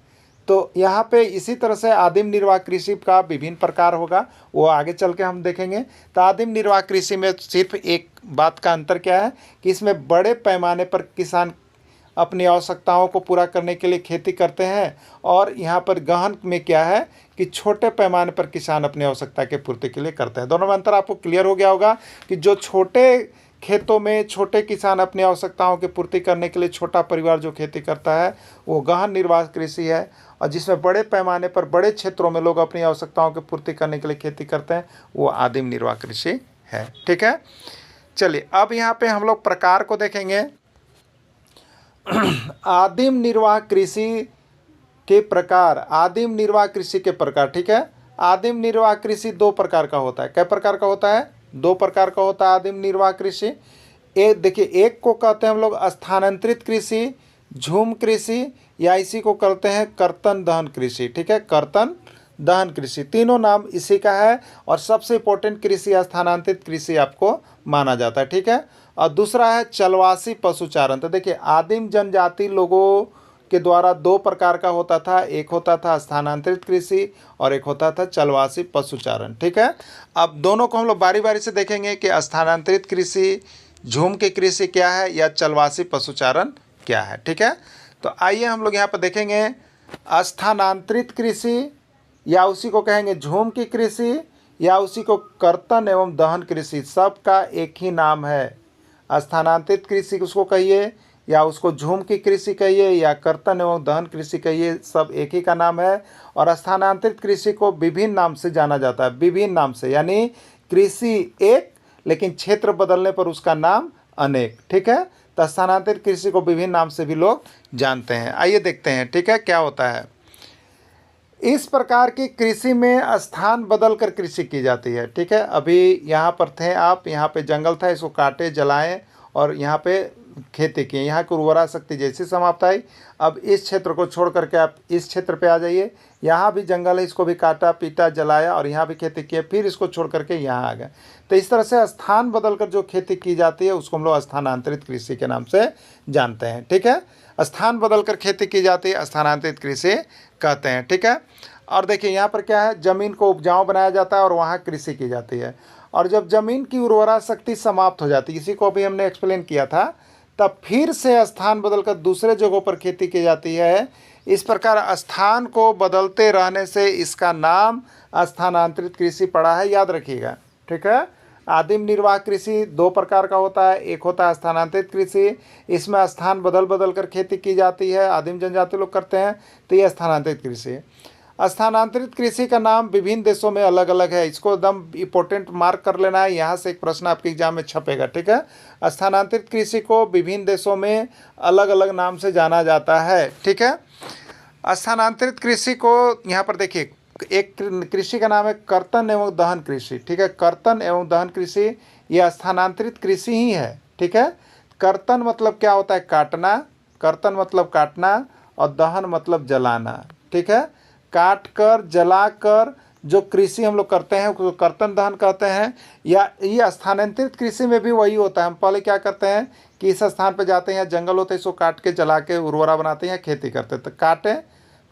तो यहाँ पे इसी तरह से आदिम निर्वाह कृषि का विभिन्न प्रकार होगा, वो आगे चल के हम देखेंगे। तो आदिम निर्वाह कृषि में सिर्फ एक बात का अंतर क्या है कि इसमें बड़े पैमाने पर किसान अपनी आवश्यकताओं को पूरा करने के लिए खेती करते हैं और यहाँ पर गहन में क्या है कि छोटे पैमाने पर किसान अपनी आवश्यकता के पूर्ति के लिए करते हैं। दोनों में अंतर आपको क्लियर हो गया होगा कि जो छोटे खेतों में छोटे किसान अपनी आवश्यकताओं की पूर्ति करने के लिए छोटा परिवार जो खेती करता है वो गहन निर्वाह कृषि है, और जिसमें बड़े पैमाने पर बड़े क्षेत्रों में लोग अपनी आवश्यकताओं की पूर्ति करने के लिए खेती करते हैं वो आदिम निर्वाह कृषि है। ठीक है, चलिए अब यहाँ पे हम लोग प्रकार को देखेंगे। आदिम निर्वाह कृषि के प्रकार, आदिम निर्वाह कृषि के प्रकार। ठीक है, आदिम निर्वाह कृषि 2 प्रकार का होता है। कै प्रकार का होता है? 2 प्रकार का होता है आदिम निर्वाह कृषि। एक देखिए, एक को कहते हैं हम लोग स्थानांतरित कृषि, झूम कृषि, या इसी को कहते हैं कर्तन दहन कृषि। ठीक है, कर्तन दहन कृषि, तीनों नाम इसी का है और सबसे इम्पोर्टेंट कृषि स्थानांतरित कृषि आपको माना जाता है। ठीक है, और दूसरा है चलवासी पशुचारण। तो देखिए आदिम जनजाति लोगों के द्वारा दो प्रकार का होता था, एक होता था स्थानांतरित कृषि और एक होता था चलवासी पशुचारण। ठीक है, अब दोनों को हम लोग बारी बारी से देखेंगे कि स्थानांतरित कृषि, झूम की कृषि क्या है या चलवासी पशुचारण क्या है। ठीक है, तो आइए हम लोग यहाँ पर देखेंगे स्थानांतरित कृषि या उसी को कहेंगे झूम की कृषि या उसी को कर्तन एवं दहन कृषि, सबका एक ही नाम है। स्थानांतरित कृषि उसको कहिए या उसको झूम की कृषि कहिए या कर्तन एवं दहन कृषि कहिए, सब एक ही का नाम है। और स्थानांतरित कृषि को विभिन्न नाम से जाना जाता है, विभिन्न नाम से, यानी कृषि एक लेकिन क्षेत्र बदलने पर उसका नाम अनेक। ठीक है, तो स्थानांतरित कृषि को विभिन्न नाम से भी लोग जानते हैं। आइए देखते हैं, ठीक है, क्या होता है। इस प्रकार की कृषि में स्थान बदल कर कृषि की जाती है। ठीक है, अभी यहाँ पर थे आप, यहाँ पे जंगल था, इसको काटे जलाएं और यहाँ पे खेती किए, यहाँ की उर्वरा शक्ति जैसी समाप्त आई। अब इस क्षेत्र को छोड़ करके आप इस क्षेत्र पे आ जाइए, यहाँ भी जंगल है, इसको भी काटा पीटा जलाया और यहाँ भी खेती किए, फिर इसको छोड़ करके यहाँ आ गए। तो इस तरह से स्थान बदल कर जो खेती की जाती है उसको हम लोग स्थानांतरित कृषि के नाम से जानते हैं। ठीक है, स्थान बदल कर खेती की जाती है, स्थानांतरित कृषि कहते हैं। ठीक है, और देखिए यहाँ पर क्या है, ज़मीन को उपजाऊ बनाया जाता है और वहाँ कृषि की जाती है। और जब ज़मीन की उर्वरा शक्ति समाप्त हो जाती है, इसी को भी हमने एक्सप्लेन किया था, तब फिर से स्थान बदलकर दूसरे जगहों पर खेती की जाती है। इस प्रकार स्थान को बदलते रहने से इसका नाम स्थानांतरित कृषि पड़ा है, याद रखिएगा। ठीक है, आदिम निर्वाह कृषि दो प्रकार का होता है, एक होता है स्थानांतरित कृषि, इसमें स्थान बदल बदल कर खेती की जाती है, आदिम जनजाति लोग करते हैं, तो ये स्थानांतरित कृषि। स्थानांतरित कृषि का नाम विभिन्न देशों में अलग अलग है, इसको एकदम इम्पोर्टेंट मार्क कर लेना है, यहाँ से एक प्रश्न आपके एग्जाम में छपेगा। ठीक है, स्थानांतरित कृषि को विभिन्न देशों में अलग अलग नाम से जाना जाता है। ठीक है, स्थानांतरित कृषि को यहाँ पर देखिए, एक कृषि का नाम है कर्तन एवं दहन कृषि। ठीक है, कर्तन एवं दहन कृषि यह स्थानांतरित कृषि ही है। ठीक है, कर्तन मतलब क्या होता है, काटना, कर्तन मतलब काटना और दहन मतलब जलाना। ठीक है, काट कर जला कर जो कृषि हम लोग करते हैं उसको कर्तन दहन कहते हैं। या ये स्थानांतरित कृषि में भी वही होता है, हम पहले क्या करते हैं कि इस स्थान पर जाते हैं, जंगल होते हैं, इसको काट के जला के उर्वरा बनाते हैं, खेती करते हैं, तो काटें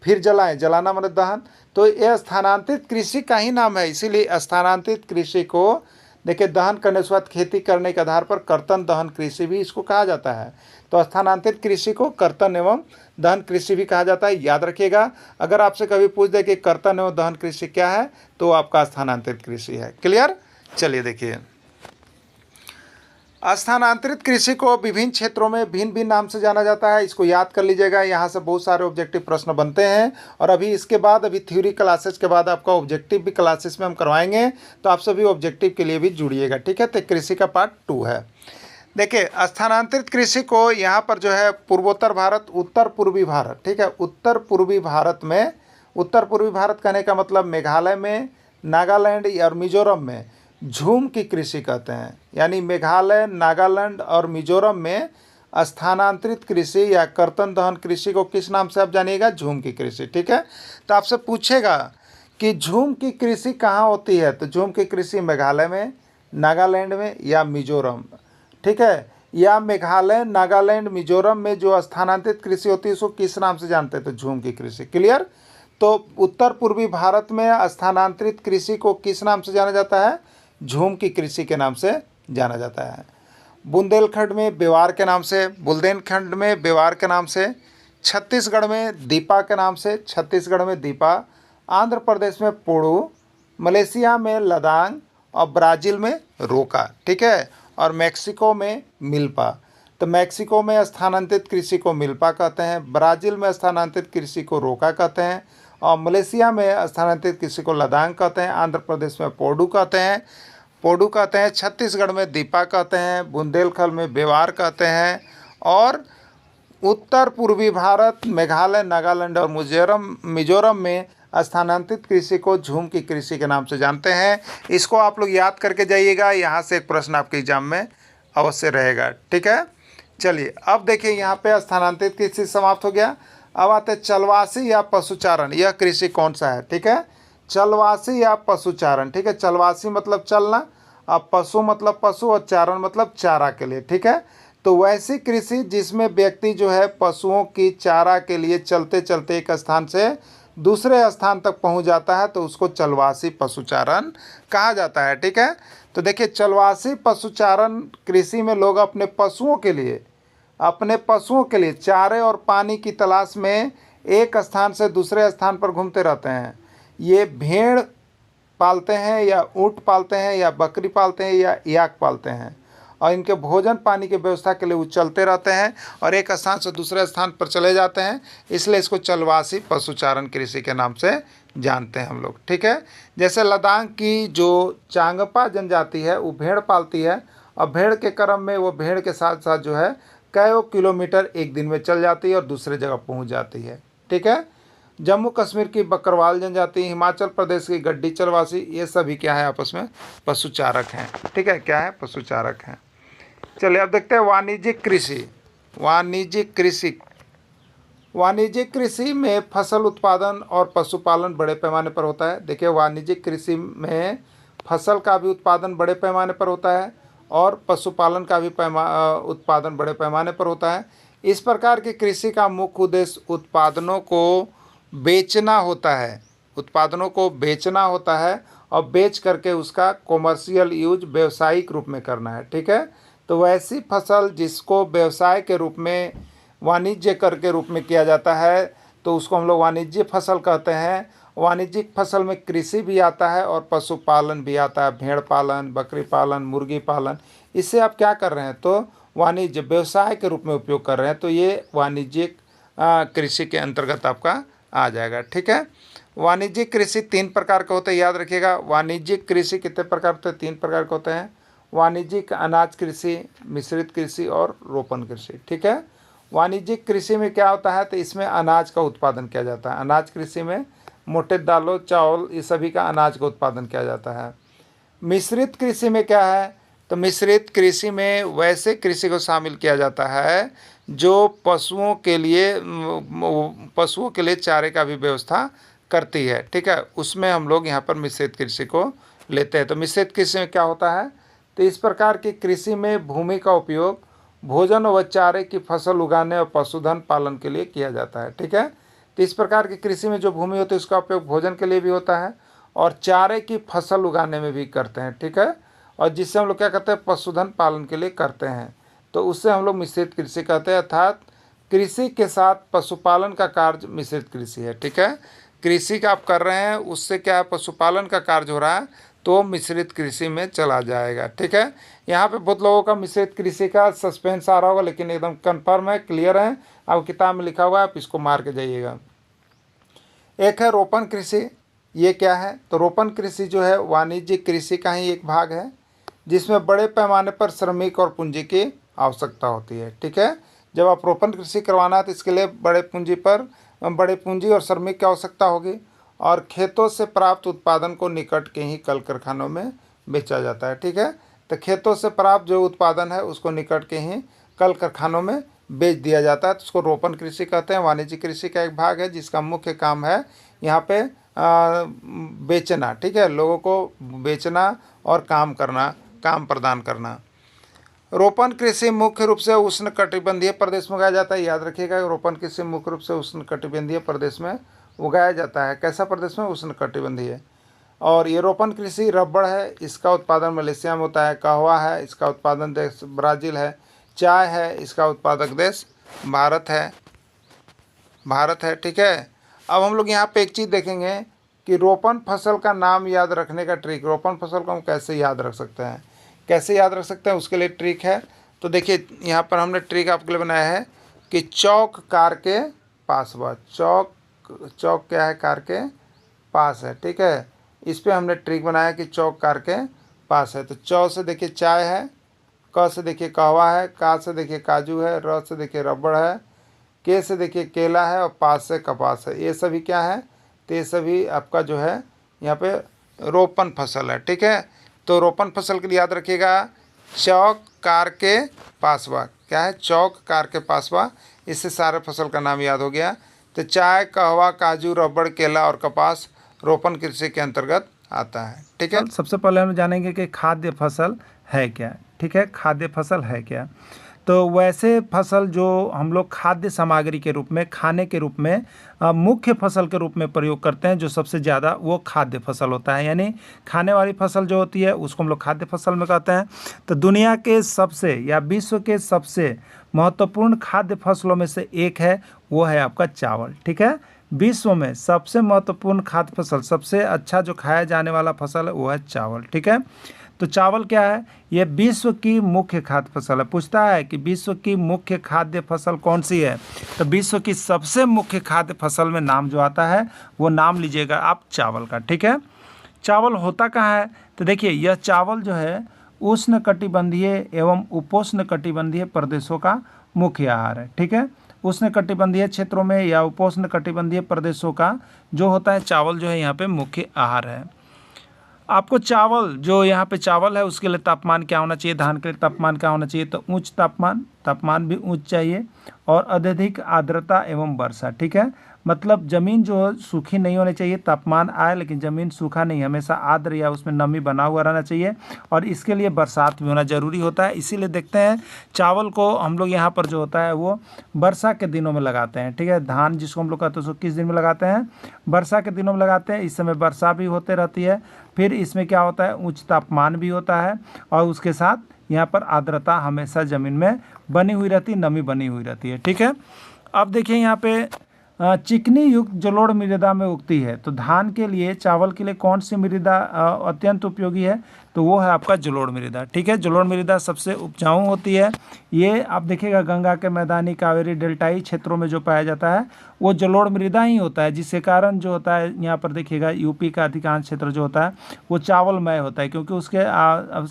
फिर जलाएं, जलाना मतलब दहन, तो यह स्थानांतरित कृषि का ही नाम है। इसीलिए स्थानांतरित कृषि को देखिए दहन करने के बाद खेती करने के आधार पर कर्तन दहन कृषि भी इसको कहा जाता है। तो स्थानांतरित कृषि को कर्तन एवं दहन कृषि भी कहा जाता है, याद रखिएगा। अगर आपसे कभी पूछ दे कि कर्तन एवं दहन कृषि क्या है तो आपका स्थानांतरित कृषि है। क्लियर, चलिए देखिए, स्थानांतरित कृषि को विभिन्न क्षेत्रों में भिन्न भिन्न नाम से जाना जाता है, इसको याद कर लीजिएगा, यहाँ से बहुत सारे ऑब्जेक्टिव प्रश्न बनते हैं। और अभी इसके बाद अभी थ्योरी क्लासेस के बाद आपका ऑब्जेक्टिव भी क्लासेस में हम करवाएंगे, तो आप सभी ऑब्जेक्टिव के लिए भी जुड़िएगा। ठीक है, तो कृषि का पार्ट 2 है। देखिए, स्थानांतरित कृषि को यहाँ पर जो है पूर्वोत्तर भारत, उत्तर पूर्वी भारत, ठीक है, उत्तर पूर्वी भारत में, उत्तर पूर्वी भारत कहने का मतलब मेघालय में, नागालैंड और मिजोरम में झूम की कृषि कहते हैं। यानी मेघालय, नागालैंड और मिजोरम में स्थानांतरित कृषि या कर्तन दहन कृषि को किस नाम से आप जानिएगा, झूम की कृषि। ठीक है, तो आपसे पूछेगा कि झूम की कृषि कहाँ होती है, तो झूम की कृषि मेघालय में, नागालैंड में या मिजोरम। ठीक है, या मेघालय, नागालैंड, मिजोरम में जो स्थानांतरित कृषि होती है उसको किस नाम से जानते हैं, तो झूम की कृषि। क्लियर, तो उत्तर पूर्वी भारत में स्थानांतरित कृषि को किस नाम से जाना जाता है, झूम की कृषि के नाम से जाना जाता है। बुंदेलखंड में बेवार के नाम से, बुंदेलखंड में बेवार के नाम से, छत्तीसगढ़ में दीपा के नाम से, छत्तीसगढ़ में दीपा, आंध्र प्रदेश में पोड़ू, मलेशिया में लदांग और ब्राज़ील में रोका। ठीक है, और मैक्सिको में मिल्पा। तो मैक्सिको में स्थानांतरित कृषि को मिल्पा कहते हैं, ब्राज़ील में स्थानांतरित कृषि को रोका कहते हैं और मलेशिया में स्थानांतरित कृषि को लदांग कहते हैं, आंध्र प्रदेश में पोडू कहते हैं, पोडू कहते हैं, छत्तीसगढ़ में दीपा कहते हैं, बुंदेलखंड में बेवार कहते हैं और उत्तर पूर्वी भारत, मेघालय, नागालैंड और मिजोरम में स्थानांतरित कृषि को झूम की कृषि के नाम से जानते हैं। इसको आप लोग याद करके जाइएगा, यहाँ से एक प्रश्न आपके एग्जाम में अवश्य रहेगा। ठीक है, चलिए अब देखिए, यहाँ पे स्थानांतरित कृषि समाप्त हो गया। अब आते हैं चलवासी या पशुचारण, यह कृषि कौन सा है। ठीक है, चलवासी या पशुचारण। ठीक है, चलवासी मतलब चलना, अब पशु मतलब पशु और चारण मतलब चारा के लिए। ठीक है, तो वैसी कृषि जिसमें व्यक्ति जो है पशुओं की चारा के लिए चलते चलते एक स्थान से दूसरे स्थान तक पहुंच जाता है, तो उसको चलवासी पशुचारण कहा जाता है। ठीक है, तो देखिए चलवासी पशुचारण कृषि में लोग अपने पशुओं के लिए चारे और पानी की तलाश में एक स्थान से दूसरे स्थान पर घूमते रहते हैं। ये भेड़ पालते हैं या ऊँट पालते हैं या बकरी पालते हैं या याक पालते हैं, और इनके भोजन पानी की व्यवस्था के लिए वो चलते रहते हैं और एक स्थान से दूसरे स्थान पर चले जाते हैं, इसलिए इसको चलवासी पशुचारण कृषि के नाम से जानते हैं हम लोग। ठीक है, जैसे लद्दाख की जो चांगपा जनजाति है वो भेड़ पालती है, और भेड़ के क्रम में वो भेड़ के साथ साथ जो है कई किलोमीटर एक दिन में चल जाती है और दूसरे जगह पहुंच जाती है। ठीक है, जम्मू कश्मीर की बकरवाल जनजाति, हिमाचल प्रदेश की गड्डी चलवासी, ये सभी क्या है आपस में पशुचारक हैं। ठीक है, क्या है पशुचारक हैं। चलिए अब देखते हैं वाणिज्यिक कृषि। वाणिज्यिक कृषि में फसल उत्पादन और पशुपालन बड़े पैमाने पर होता है। देखिए वाणिज्यिक कृषि में फसल का भी उत्पादन बड़े पैमाने पर होता है और पशुपालन का भी उत्पादन बड़े पैमाने पर होता है। इस प्रकार की कृषि का मुख्य उद्देश्य उत्पादनों को बेचना होता है और बेच करके उसका कॉमर्शियल यूज व्यावसायिक रूप में करना है। ठीक है, तो वैसी फसल जिसको व्यवसाय के रूप में वाणिज्य कर के रूप में किया जाता है तो उसको हम लोग वाणिज्य फसल कहते हैं। वाणिज्यिक फसल में कृषि भी आता है और पशुपालन भी आता है, भेड़ पालन, बकरी पालन, मुर्गी पालन। इससे आप क्या कर रहे हैं, तो वाणिज्य व्यवसाय के रूप में उपयोग कर रहे हैं, तो ये वाणिज्यिक कृषि के अंतर्गत आपका आ जाएगा। ठीक है, वाणिज्यिक कृषि 3 प्रकार के होते हैं, याद रखिएगा। वाणिज्यिक कृषि कितने प्रकार के होते हैं, 3 प्रकार के होते हैं। वाणिज्यिक अनाज कृषि, मिश्रित कृषि और रोपण कृषि। ठीक है, वाणिज्यिक कृषि में क्या होता है, तो इसमें अनाज का उत्पादन किया जाता है। अनाज कृषि में मोटे दालों, चावल, ये सभी का अनाज का उत्पादन किया जाता है। मिश्रित कृषि में क्या है, तो मिश्रित कृषि में वैसे कृषि को शामिल किया जाता है जो पशुओं के लिए चारे का भी व्यवस्था करती है। ठीक है, उसमें हम लोग यहाँ पर मिश्रित कृषि को लेते हैं। तो मिश्रित कृषि में क्या होता है, तो इस प्रकार की कृषि में भूमि का उपयोग भोजन व चारे की फसल उगाने और पशुधन पालन के लिए किया जाता है। ठीक है, तो इस प्रकार की कृषि में जो भूमि होती है उसका उपयोग भोजन के लिए भी होता है और चारे की फसल उगाने में भी करते हैं। ठीक है, और जिससे हम लोग क्या करते हैं, पशुधन पालन के लिए करते हैं, तो उससे हम लोग मिश्रित कृषि कहते हैं। अर्थात कृषि के साथ पशुपालन का कार्य मिश्रित कृषि है। ठीक है, कृषि का आप कर रहे हैं, उससे क्या है पशुपालन का कार्य हो रहा है, तो मिश्रित कृषि में चला जाएगा। ठीक है, यहाँ पे बहुत लोगों का मिश्रित कृषि का सस्पेंस आ रहा होगा, लेकिन एकदम कंफर्म है, क्लियर है, अब किताब में लिखा हुआ है, आप इसको मार के जाइएगा। एक है रोपण कृषि। ये क्या है, तो रोपण कृषि जो है वाणिज्यिक कृषि का ही एक भाग है जिसमें बड़े पैमाने पर श्रमिक और पूंजी की आवश्यकता होती है। ठीक है, जब आप रोपण कृषि करवाना है तो इसके लिए बड़े पूंजी और श्रमिक की आवश्यकता होगी, और खेतों से प्राप्त उत्पादन को निकट के ही कल कारखानों में बेचा जाता है। ठीक है, तो खेतों से प्राप्त जो उत्पादन है उसको निकट के ही कल कारखानों में बेच दिया जाता है, तो उसको रोपण कृषि कहते हैं। वाणिज्यिक कृषि का एक भाग है जिसका मुख्य काम है यहाँ पे बेचना। ठीक है, लोगों को बेचना और काम प्रदान करना। रोपण कृषि मुख्य रूप से उष्णकटिबंधीय प्रदेश में उगाया जाता है। याद रखिएगा, रोपण कृषि मुख्य रूप से उष्णकटिबंधीय प्रदेश में उगाया जाता है। कैसा प्रदेश में, उष्णकटिबंधीय। और ये रोपण कृषि रबड़ है, इसका उत्पादन मलेशिया में होता है। कहवा है, इसका उत्पादन देश ब्राज़ील है। चाय है, इसका उत्पादक देश भारत है। ठीक है, अब हम लोग यहाँ पे एक चीज़ देखेंगे कि रोपण फसल का नाम याद रखने का ट्रिक। रोपण फसल को हम कैसे याद रख सकते हैं, उसके लिए ट्रिक है। तो देखिए यहाँ पर हमने ट्रिक आपके लिए बनाया है कि चौक कार के पास हुआ। चौक क्या है, कार के पास है। ठीक है, इस पे हमने ट्रिक बनाया कि चौक कार के पास है। तो चौ से देखिए चाय है, क से देखिए कहवा है, का से देखिए काजू है, र से देखिए रबड़ है, के से देखिए केला है और पास से कपास है। ये सभी क्या है, तो ये सभी आपका जो है यहाँ पे रोपण फसल है। ठीक है, तो रोपण फसल के लिए याद रखिएगा चौक कार के पास हुआ। क्या है, चौक कार के पास हुआ, इससे सारे फसल का नाम याद हो गया। तो चाय, कहवा, काजू, रबड़, केला और कपास रोपण कृषि के अंतर्गत आता है। ठीक है, सबसे पहले हम जानेंगे कि खाद्य फसल है क्या। ठीक है, खाद्य फसल है क्या। तो वैसे फसल जो हम लोग खाद्य सामग्री के रूप में, खाने के रूप में मुख्य फसल के रूप में प्रयोग करते हैं, जो सबसे ज़्यादा वो खाद्य फसल होता है। यानी खाने वाली फसल जो होती है उसको हम लोग खाद्य फसल में कहते हैं। तो दुनिया के सबसे या विश्व के सबसे महत्वपूर्ण खाद्य फसलों में से एक है, वो है आपका चावल। ठीक है, विश्व में सबसे महत्वपूर्ण खाद्य फसल, सबसे अच्छा जो खाया जाने वाला फसल है वो है चावल। ठीक है, तो चावल क्या है, ये विश्व की मुख्य खाद्य फसल है। पूछता है कि विश्व की मुख्य खाद्य फसल कौन सी है, तो विश्व की सबसे मुख्य खाद्य फसल में नाम जो आता है वो नाम लीजिएगा आप चावल का। ठीक है, चावल होता कहाँ है, तो देखिए यह चावल जो है उष्ण कटिबंधीय एवं उपोष्ण कटिबंधीय प्रदेशों का मुख्य आहार है। ठीक है, उष्ण कटिबंधीय क्षेत्रों में या उपोष्ण कटिबंधीय प्रदेशों का जो होता है चावल जो है यहाँ पे मुख्य आहार है। आपको चावल जो यहाँ पे चावल है उसके लिए तापमान क्या होना चाहिए, धान के लिए तापमान क्या होना चाहिए, तो उच्च तापमान भी उच्च चाहिए और अत्यधिक आर्द्रता एवं वर्षा। ठीक है, मतलब ज़मीन जो सूखी नहीं होनी चाहिए, तापमान आए लेकिन ज़मीन सूखा नहीं, हमेशा आर्द्र या उसमें नमी बना हुआ रहना चाहिए और इसके लिए बरसात भी होना ज़रूरी होता है। इसीलिए देखते हैं चावल को हम लोग यहाँ पर जो होता है वो वर्षा के दिनों में लगाते हैं। ठीक है, धान जिसको हम लोग कहते हैं उसको किस दिन में लगाते हैं, वर्षा के दिनों में लगाते हैं। इस समय वर्षा भी होते रहती है, फिर इसमें क्या होता है उच्च तापमान भी होता है और उसके साथ यहाँ पर आर्द्रता हमेशा ज़मीन में बनी हुई रहती, नमी बनी हुई रहती है। ठीक है, अब देखिए यहाँ पे चिकनी युक्त जलोढ़ मृदा में उगती है। तो धान के लिए, चावल के लिए कौन सी मृदा अत्यंत उपयोगी है, तो वो है आपका जलोढ़ मृदा। ठीक है, जलोढ़ मृदा सबसे उपजाऊ होती है। ये आप देखिएगा गंगा के मैदानी, कावेरी, डेल्टाई क्षेत्रों में जो पाया जाता है वो जलोढ़ मृदा ही होता है, जिसके कारण जो होता है यहाँ पर देखिएगा यूपी का अधिकांश क्षेत्र जो होता है वो चावलमय होता है, क्योंकि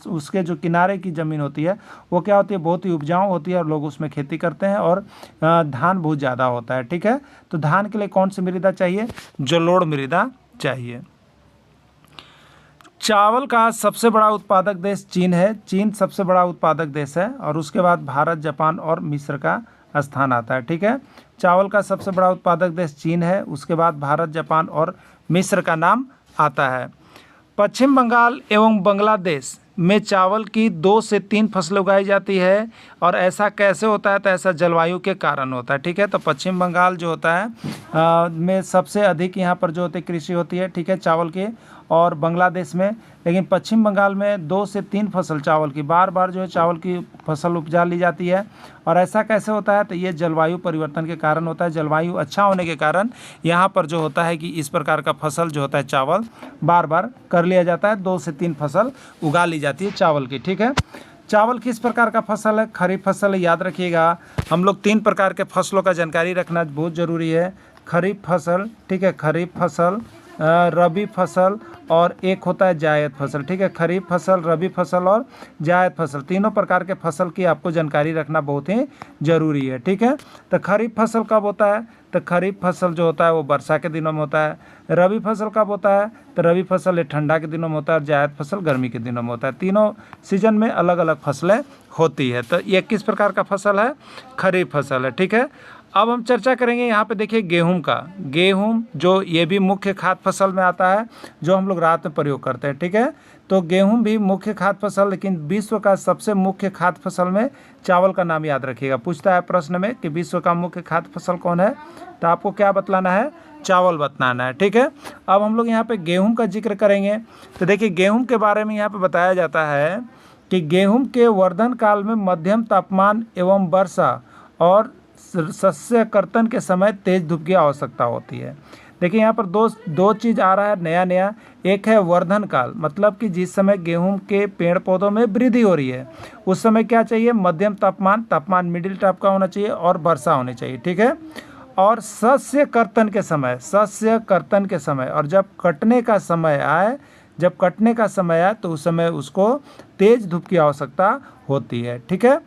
उसके जो किनारे की ज़मीन होती है वो क्या होती है, बहुत ही उपजाऊ होती है और लोग उसमें खेती करते हैं और धान बहुत ज़्यादा होता है। ठीक है, तो धान के लिए कौन सी मृदा चाहिए, जलोढ़ मृदा चाहिए। चावल का सबसे बड़ा उत्पादक देश चीन है। चीन सबसे बड़ा उत्पादक देश है और उसके बाद भारत, जापान और मिस्र का स्थान आता है। ठीक है, चावल का सबसे बड़ा उत्पादक देश चीन है, उसके बाद भारत, जापान और मिस्र का नाम आता है। पश्चिम बंगाल एवं बांग्लादेश में चावल की 2 से 3 फसलें उगाई जाती है और ऐसा कैसे होता है, तो ऐसा जलवायु के कारण होता है। ठीक है, तो पश्चिम बंगाल जो होता है में सबसे अधिक यहाँ पर जो होती है कृषि होती है। ठीक है, चावल की, और बांग्लादेश में, लेकिन पश्चिम बंगाल में 2 से 3 फसल चावल की बार बार जो है चावल की फसल उपजा ली जाती है। और ऐसा कैसे होता है, तो ये जलवायु परिवर्तन के कारण होता है। जलवायु अच्छा होने के कारण यहाँ पर जो होता है कि इस प्रकार का फसल जो होता है चावल बार बार कर लिया जाता है, 2 से 3 फसल उगा ली जाती है चावल की। ठीक है, चावल किस प्रकार का फसल है, खरीफ फसल है। याद रखिएगा हम लोग 3 प्रकार के फसलों का जानकारी रखना बहुत ज़रूरी है। खरीफ फसल, ठीक है, खरीफ फसल, रबी फसल और एक होता है जायद फसल। ठीक है, खरीफ फसल, रबी फसल और जायद फसल, तीनों प्रकार के फसल की आपको जानकारी रखना बहुत ही ज़रूरी है। ठीक है, तो खरीफ फसल कब होता है, तो खरीफ फसल जो होता है वो वर्षा के दिनों में होता है। रबी फसल कब होता है, तो रबी फसल ये ठंडा के दिनों में होता है और जायद फसल गर्मी के दिनों में होता है। तीनों सीजन में अलग अलग फसलें होती है। तो ये किस प्रकार का फसल है, खरीफ फसल है। ठीक है, अब हम चर्चा करेंगे यहाँ पे देखिए गेहूं का। गेहूं जो ये भी मुख्य खाद्य फसल में आता है, जो हम लोग रात में प्रयोग करते हैं। ठीक है, तो गेहूं भी मुख्य खाद्य फसल, लेकिन विश्व का सबसे मुख्य खाद्य फसल में चावल का नाम याद रखिएगा। पूछता है प्रश्न में कि विश्व का मुख्य खाद्य फसल कौन है, तो आपको क्या बतलाना है, चावल बतलाना है। ठीक है, अब हम लोग यहाँ पे गेहूँ का जिक्र करेंगे। तो देखिए गेहूँ के बारे में यहाँ पर बताया जाता है कि गेहूँ के वर्धन काल में मध्यम तापमान एवं वर्षा और शस्य कर्तन के समय तेज धूप की आवश्यकता होती है। देखिए यहाँ पर दो चीज़ आ रहा है नया। एक है वर्धन काल, मतलब कि जिस समय गेहूं के पेड़ पौधों में वृद्धि हो रही है उस समय क्या चाहिए, मध्यम तापमान मिडिल टाइप का होना चाहिए और वर्षा होनी चाहिए। ठीक है, और शस्य कर्तन के समय और जब कटने का समय आए तो उस समय उसको तेज धूप की आवश्यकता होती है। ठीक है,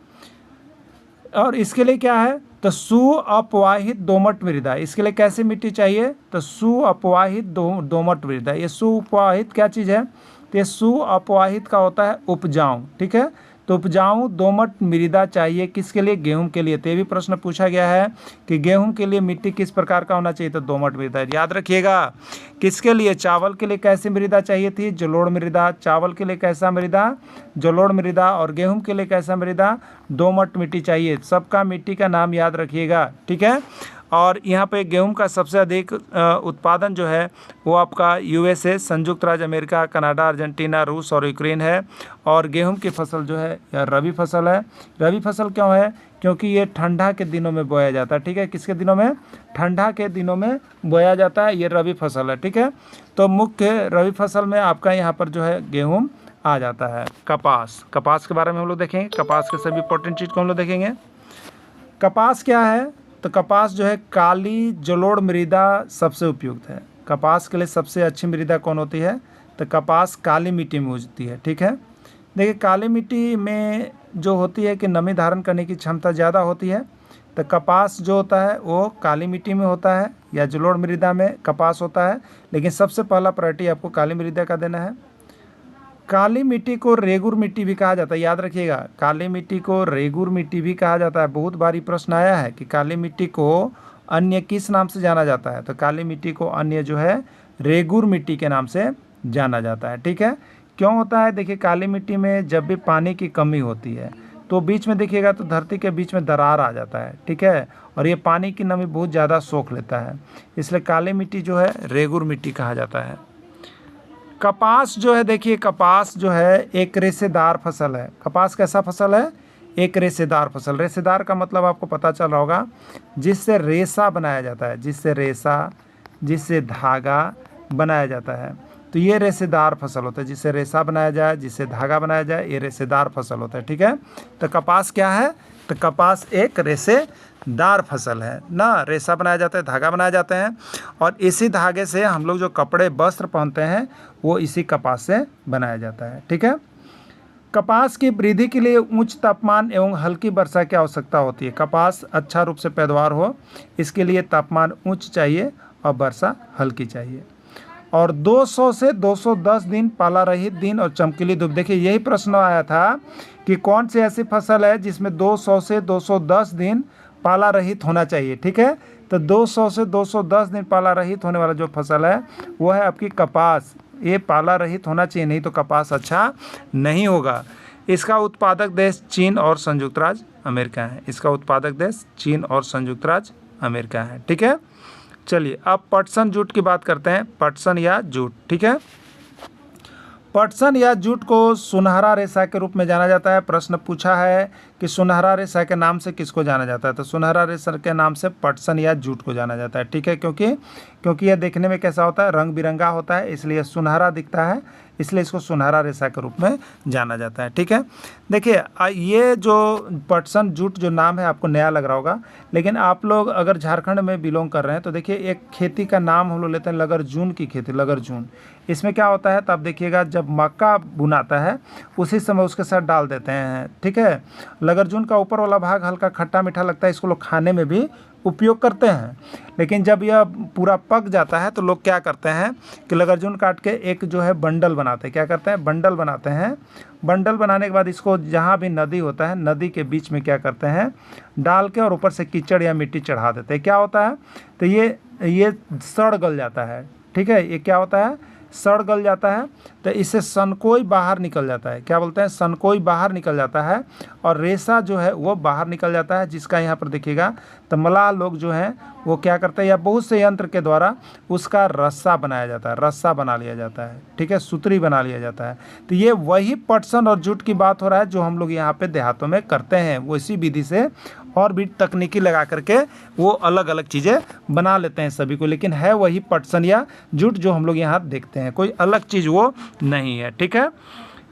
और इसके लिए क्या है, तो सुअपवाहित दोमट मृदा। इसके लिए कैसी मिट्टी चाहिए, तो सुअपवाहित दोमट मृदा। ये सुअपवाहित क्या चीज़ है, तो ये सुअपवाहित का होता है उपजाऊ। ठीक है, तो उपजाऊ दोमट मृदा चाहिए किसके लिए? गेहूं के लिए। तो ये भी प्रश्न पूछा गया है कि गेहूं के लिए मिट्टी किस प्रकार का होना चाहिए? तो दोमट मृदा। याद रखिएगा। किसके लिए? चावल के लिए कैसी मृदा चाहिए थी? जलोढ़ मृदा। चावल के लिए कैसा मृदा? जलोढ़ मृदा। और गेहूं के लिए कैसा मृदा? दोमट मिट्टी चाहिए। सबका मिट्टी का नाम याद रखिएगा, ठीक है। और यहाँ पे गेहूं का सबसे अधिक उत्पादन जो है वो आपका यूएसए, संयुक्त राज्य अमेरिका, कनाडा, अर्जेंटीना, रूस और यूक्रेन है। और गेहूं की फसल जो है यह रबी फसल है। रबी फसल क्यों है? क्योंकि ये ठंडा के दिनों में बोया जाता है, ठीक है। किसके दिनों में? ठंडा के दिनों में बोया जाता है, ये रबी फसल है, ठीक है। तो मुख्य रबी फसल में आपका यहाँ पर जो है गेहूँ आ जाता है। कपास, कपास के बारे में हम लोग देखेंगे। कपास के सभी इंपॉर्टेंट चीज़ को हम लोग देखेंगे। कपास क्या है? तो कपास जो है काली जलोढ़ मृदा सबसे उपयुक्त है। कपास के लिए सबसे अच्छी मृदा कौन होती है? तो कपास काली मिट्टी में उगती है, ठीक है। देखिए काली मिट्टी में जो होती है कि नमी धारण करने की क्षमता ज़्यादा होती है। तो कपास जो होता है वो काली मिट्टी में होता है या जलोढ़ मृदा में कपास होता है, लेकिन सबसे पहला प्रायोरिटी आपको काली मृदा का देना है। काली मिट्टी को रेगुर मिट्टी भी कहा जाता है, याद रखिएगा। काली मिट्टी को रेगुर मिट्टी भी कहा जाता है। बहुत बारी प्रश्न आया है कि काली मिट्टी को अन्य किस नाम से जाना जाता है? तो काली मिट्टी को अन्य जो है रेगुर मिट्टी के नाम से जाना जाता है, ठीक है। क्यों होता है? देखिए काली मिट्टी में जब भी पानी की कमी होती है तो बीच में देखिएगा तो धरती के बीच में दरार आ जाता है, ठीक है। और ये पानी की नमी बहुत ज़्यादा सोख लेता है, इसलिए काली मिट्टी जो है रेगुर मिट्टी कहा जाता है। कपास जो है, देखिए कपास जो है एक रेशेदार फसल है। कपास कैसा फसल है? एक रेशेदार फसल। रेशेदार का मतलब आपको पता चल रहा होगा, जिससे रेशा बनाया जाता है, जिससे धागा बनाया जाता है। तो ये रेशेदार फसल होता है, जिससे रेशा बनाया जाए, जिससे धागा बनाया जाए, ये रेशेदार फसल होता है, ठीक है। तो कपास क्या है? तो कपास एक रेशेदार फसल है ना। रेशा बनाया जाता है, धागा बनाए जाते हैं, और इसी धागे से हम लोग जो कपड़े वस्त्र पहनते हैं वो इसी कपास से बनाया जाता है, ठीक है। कपास की वृद्धि के लिए उच्च तापमान एवं हल्की वर्षा की आवश्यकता होती है। कपास अच्छा रूप से पैदावार हो इसके लिए तापमान उच्च चाहिए और वर्षा हल्की चाहिए। और 200 से 210 दिन पाला रहित दिन और चमकीली धूप। देखिए यही प्रश्न आया था कि कौन सी ऐसी फसल है जिसमें 200 से 210 दिन पाला रहित होना चाहिए, ठीक है। तो 200 से 210 दिन पाला रहित होने वाला जो फसल है वो है आपकी कपास। ये पाला रहित होना चाहिए, नहीं तो कपास अच्छा नहीं होगा। इसका उत्पादक देश चीन और संयुक्त राज्य अमेरिका है। इसका उत्पादक देश चीन और संयुक्त राज्य अमेरिका है, ठीक है। चलिए अब पटसन जूट की बात करते हैं। पटसन या जूट, ठीक है। पटसन या जूट को सुनहरा रेशा के रूप में जाना जाता है। प्रश्न पूछा है कि सुनहरा रेशा के नाम से किसको जाना जाता है? तो सुनहरा रेशा के नाम से पटसन या जूट को जाना जाता है, ठीक है। क्योंकि यह देखने में कैसा होता है? रंग बिरंगा होता है, इसलिए सुनहरा दिखता है, इसलिए इसको सुनहरा रेशा के रूप में जाना जाता है, ठीक है। देखिए ये जो पटसन जूट जो नाम है आपको नया लग रहा होगा, लेकिन आप लोग अगर झारखंड में बिलोंग कर रहे हैं तो देखिए एक खेती का नाम हम लोग लेते हैं लगरजून की खेती, लगरजून। इसमें क्या होता है? तो आप देखिएगा जब मक्का बुनाता है उसी समय उसके साथ डाल देते हैं, ठीक है। लगरजून का ऊपर वाला भाग हल्का खट्टा मीठा लगता है, इसको लोग खाने में भी उपयोग करते हैं। लेकिन जब यह पूरा पक जाता है तो लोग क्या करते हैं कि लगरजून काट के एक जो है बंडल बनाते हैं। क्या करते हैं? बंडल बनाते हैं। बंडल बनाने के बाद इसको जहाँ भी नदी होता है, नदी के बीच में क्या करते हैं? डाल के और ऊपर से कीचड़ या मिट्टी चढ़ा देते हैं। क्या होता है? तो ये सड़ गल जाता है, ठीक है। ये क्या होता है? सड़ गल जाता है, तो इससे सनकोई बाहर निकल जाता है। क्या बोलते हैं? सनकोई बाहर निकल जाता है और रेशा जो है वो बाहर निकल जाता है, जिसका यहाँ पर देखिएगा तो मलाह लोग जो हैं वो क्या करते हैं, या बहुत से यंत्र के द्वारा उसका रस्सा बनाया जाता है, रस्सा बना लिया जाता है, ठीक है, सुतरी बना लिया जाता है। तो ये वही पटसन और जूट की बात हो रहा है जो हम लोग यहाँ पे देहातों में करते हैं। वो इसी विधि से और भी तकनीकी लगा करके वो अलग अलग चीज़ें बना लेते हैं सभी को, लेकिन है वही पटसन या जूट जो हम लोग यहाँ देखते हैं, कोई अलग चीज़ वो नहीं है, ठीक है।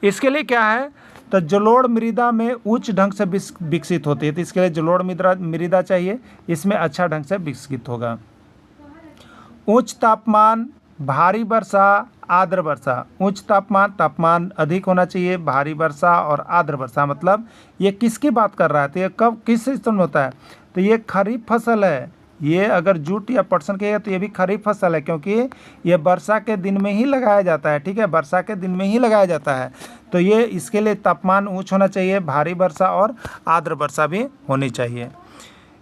इसके लिए क्या है? तो जलोढ़ मृदा में उच्च ढंग से विकसित होती है, तो इसके लिए जलोढ़ मृदा चाहिए, इसमें अच्छा ढंग से विकसित होगा। उच्च तापमान, भारी वर्षा, आर्द्र वर्षा। उच्च तापमान अधिक होना चाहिए, भारी वर्षा और आर्द्र वर्षा। मतलब ये किसकी बात कर रहा है? तो ये कब किस सीजन में होता है? तो ये खरीफ फसल है, ये अगर जूट या पटसन कहिएगा तो ये भी खरीफ फसल है, क्योंकि ये वर्षा के दिन में ही लगाया जाता है। ठीक है, वर्षा के दिन में ही लगाया जाता है। तो ये इसके लिए तापमान उच्च होना चाहिए, भारी वर्षा और आर्द्र वर्षा भी होनी चाहिए।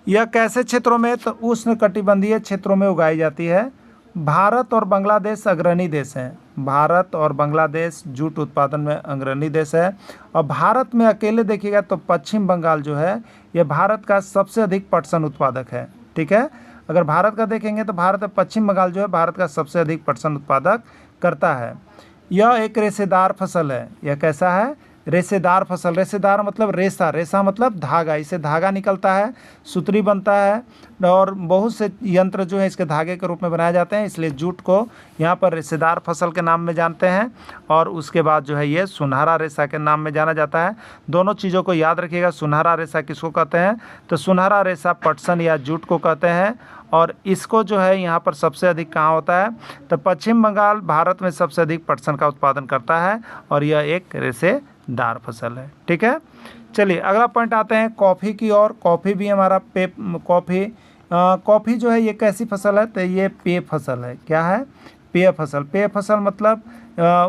यह कैसे क्षेत्रों में, तो उष्ण कटिबंधीय क्षेत्रों में उगाई जाती है। भारत और बांग्लादेश अग्रणी देश हैं। भारत और बांग्लादेश जूट उत्पादन में अग्रणी देश है। और भारत में अकेले देखिएगा तो पश्चिम बंगाल जो है ये भारत का सबसे अधिक पटसन उत्पादक है। ठीक है, अगर भारत का देखेंगे तो भारत में पश्चिम बंगाल जो है भारत का सबसे अधिक पटसन उत्पादक करता है। यह एक रेशेदार फसल है। यह कैसा है? रेशेदार फसल। रेशेदार मतलब रेशा, रेशा मतलब धागा, इससे धागा निकलता है, सूतरी बनता है और बहुत से यंत्र जो है इसके धागे के रूप में बनाए जाते हैं, इसलिए जूट को यहाँ पर रेशेदार फसल के नाम में जानते हैं। और उसके बाद जो है ये सुनहरा रेशा के नाम में जाना जाता है। दोनों चीज़ों को याद रखिएगा, सुनहरा रेशा किसको कहते हैं, तो सुनहरा रेशा पटसन या जूट को कहते हैं। और इसको जो है यहाँ पर सबसे अधिक कहाँ होता है, तो पश्चिम बंगाल भारत में सबसे अधिक पटसन का उत्पादन करता है और यह एक रेशेदार फसल है। ठीक है, चलिए अगला पॉइंट आते हैं कॉफ़ी की ओर। कॉफ़ी भी हमारा कॉफ़ी जो है ये कैसी फसल है, तो ये पेय फसल है। क्या है? पेय फसल। पेय फसल मतलब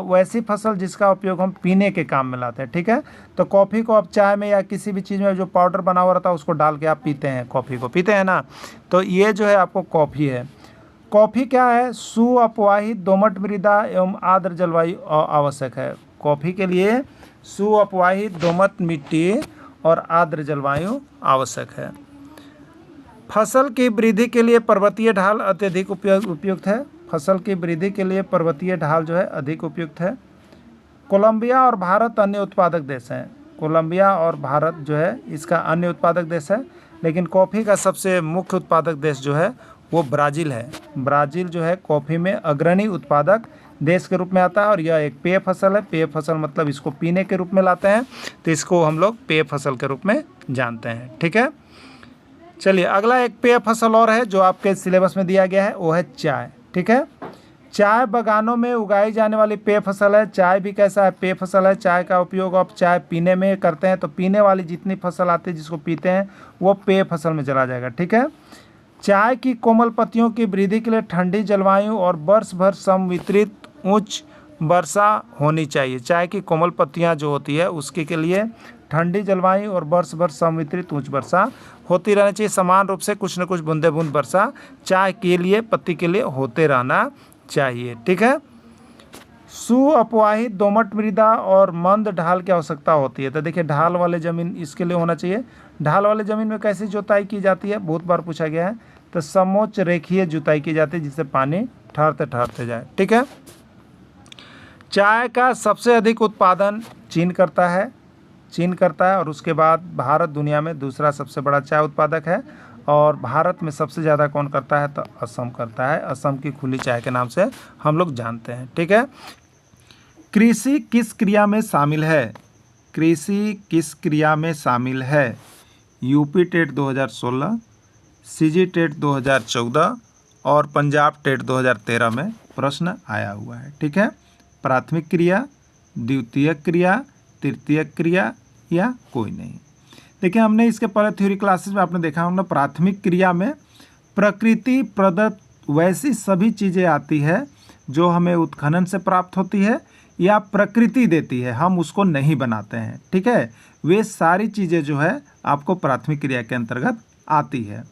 वैसी फसल जिसका उपयोग हम पीने के काम में लाते हैं। ठीक है, तो कॉफ़ी को आप चाय में या किसी भी चीज़ में जो पाउडर बना हुआ रहता है उसको डाल के आप पीते हैं, कॉफ़ी को पीते हैं ना, तो ये जो है आपको कॉफ़ी है। कॉफ़ी क्या है? सुअपवाहित दोमट मृदा एवं आर्द्र जलवायु आवश्यक है। कॉफ़ी के लिए सुअपवाहित दोमट मिट्टी और आर्द्र जलवायु आवश्यक है। फसल की वृद्धि के लिए पर्वतीय ढाल अत्यधिक उपयुक्त है। फसल की वृद्धि के लिए पर्वतीय ढाल जो है अधिक उपयुक्त है। कोलंबिया और भारत अन्य उत्पादक देश हैं। कोलंबिया और भारत जो है इसका अन्य उत्पादक देश है, लेकिन कॉफ़ी का सबसे मुख्य उत्पादक देश जो है वो ब्राज़ील है। ब्राज़ील जो है कॉफ़ी में अग्रणी उत्पादक देश के रूप में आता है और यह एक पेय फसल है। पेय फसल मतलब इसको पीने के रूप में लाते हैं, तो इसको हम लोग पेय फसल के रूप में जानते हैं। ठीक है, चलिए अगला एक पेय फसल और है जो आपके सिलेबस में दिया गया है, वो है चाय। ठीक है, चाय बागानों में उगाई जाने वाली पेय फसल है। चाय भी कैसा है? पेय फसल है। चाय का उपयोग आप चाय पीने में करते हैं, तो पीने वाली जितनी फसल आती है जिसको पीते हैं वो पेय फसल में चला जाएगा। ठीक है, चाय की कोमल पत्तियों की वृद्धि के लिए ठंडी जलवायु और वर्ष भर समवितरित उच्च वर्षा होनी चाहिए। चाय की कोमल पत्तियां जो होती है उसके के लिए ठंडी जलवायु और वर्ष भर समवितरित उच्च वर्षा होती रहनी चाहिए। समान रूप से कुछ न कुछ बूंदे बूंद वर्षा चाय के लिए, पत्ती के लिए होते रहना चाहिए। ठीक है, सुअपवाहित दोमट मृदा और मंद ढाल की आवश्यकता होती है। तो देखिए ढाल वाले ज़मीन इसके लिए होना चाहिए। ढाल वाले ज़मीन में कैसी जुताई की जाती है, बहुत बार पूछा गया है, तो समोच्च रेखीय जुताई की जाती है जिससे पानी ठहरते ठहरते जाए। ठीक है, चाय का सबसे अधिक उत्पादन चीन करता है। और उसके बाद भारत दुनिया में दूसरा सबसे बड़ा चाय उत्पादक है। और भारत में सबसे ज़्यादा कौन करता है, तो असम करता है। असम की खुली चाय के नाम से हम लोग जानते हैं। ठीक है, कृषि किस क्रिया में शामिल है? कृषि किस क्रिया में शामिल है? यूपी टेट 2016, सीजी टेट 2014 और पंजाब टेट 2013 में प्रश्न आया हुआ है। ठीक है, प्राथमिक क्रिया, द्वितीयक क्रिया, तृतीयक क्रिया या कोई नहीं। देखिए हमने इसके पहले थ्योरी क्लासेस में आपने देखा होगा, प्राथमिक क्रिया में प्रकृति प्रदत्त वैसी सभी चीज़ें आती है जो हमें उत्खनन से प्राप्त होती है या प्रकृति देती है, हम उसको नहीं बनाते हैं। ठीक है, वे सारी चीज़ें जो है आपको प्राथमिक क्रिया के अंतर्गत आती है।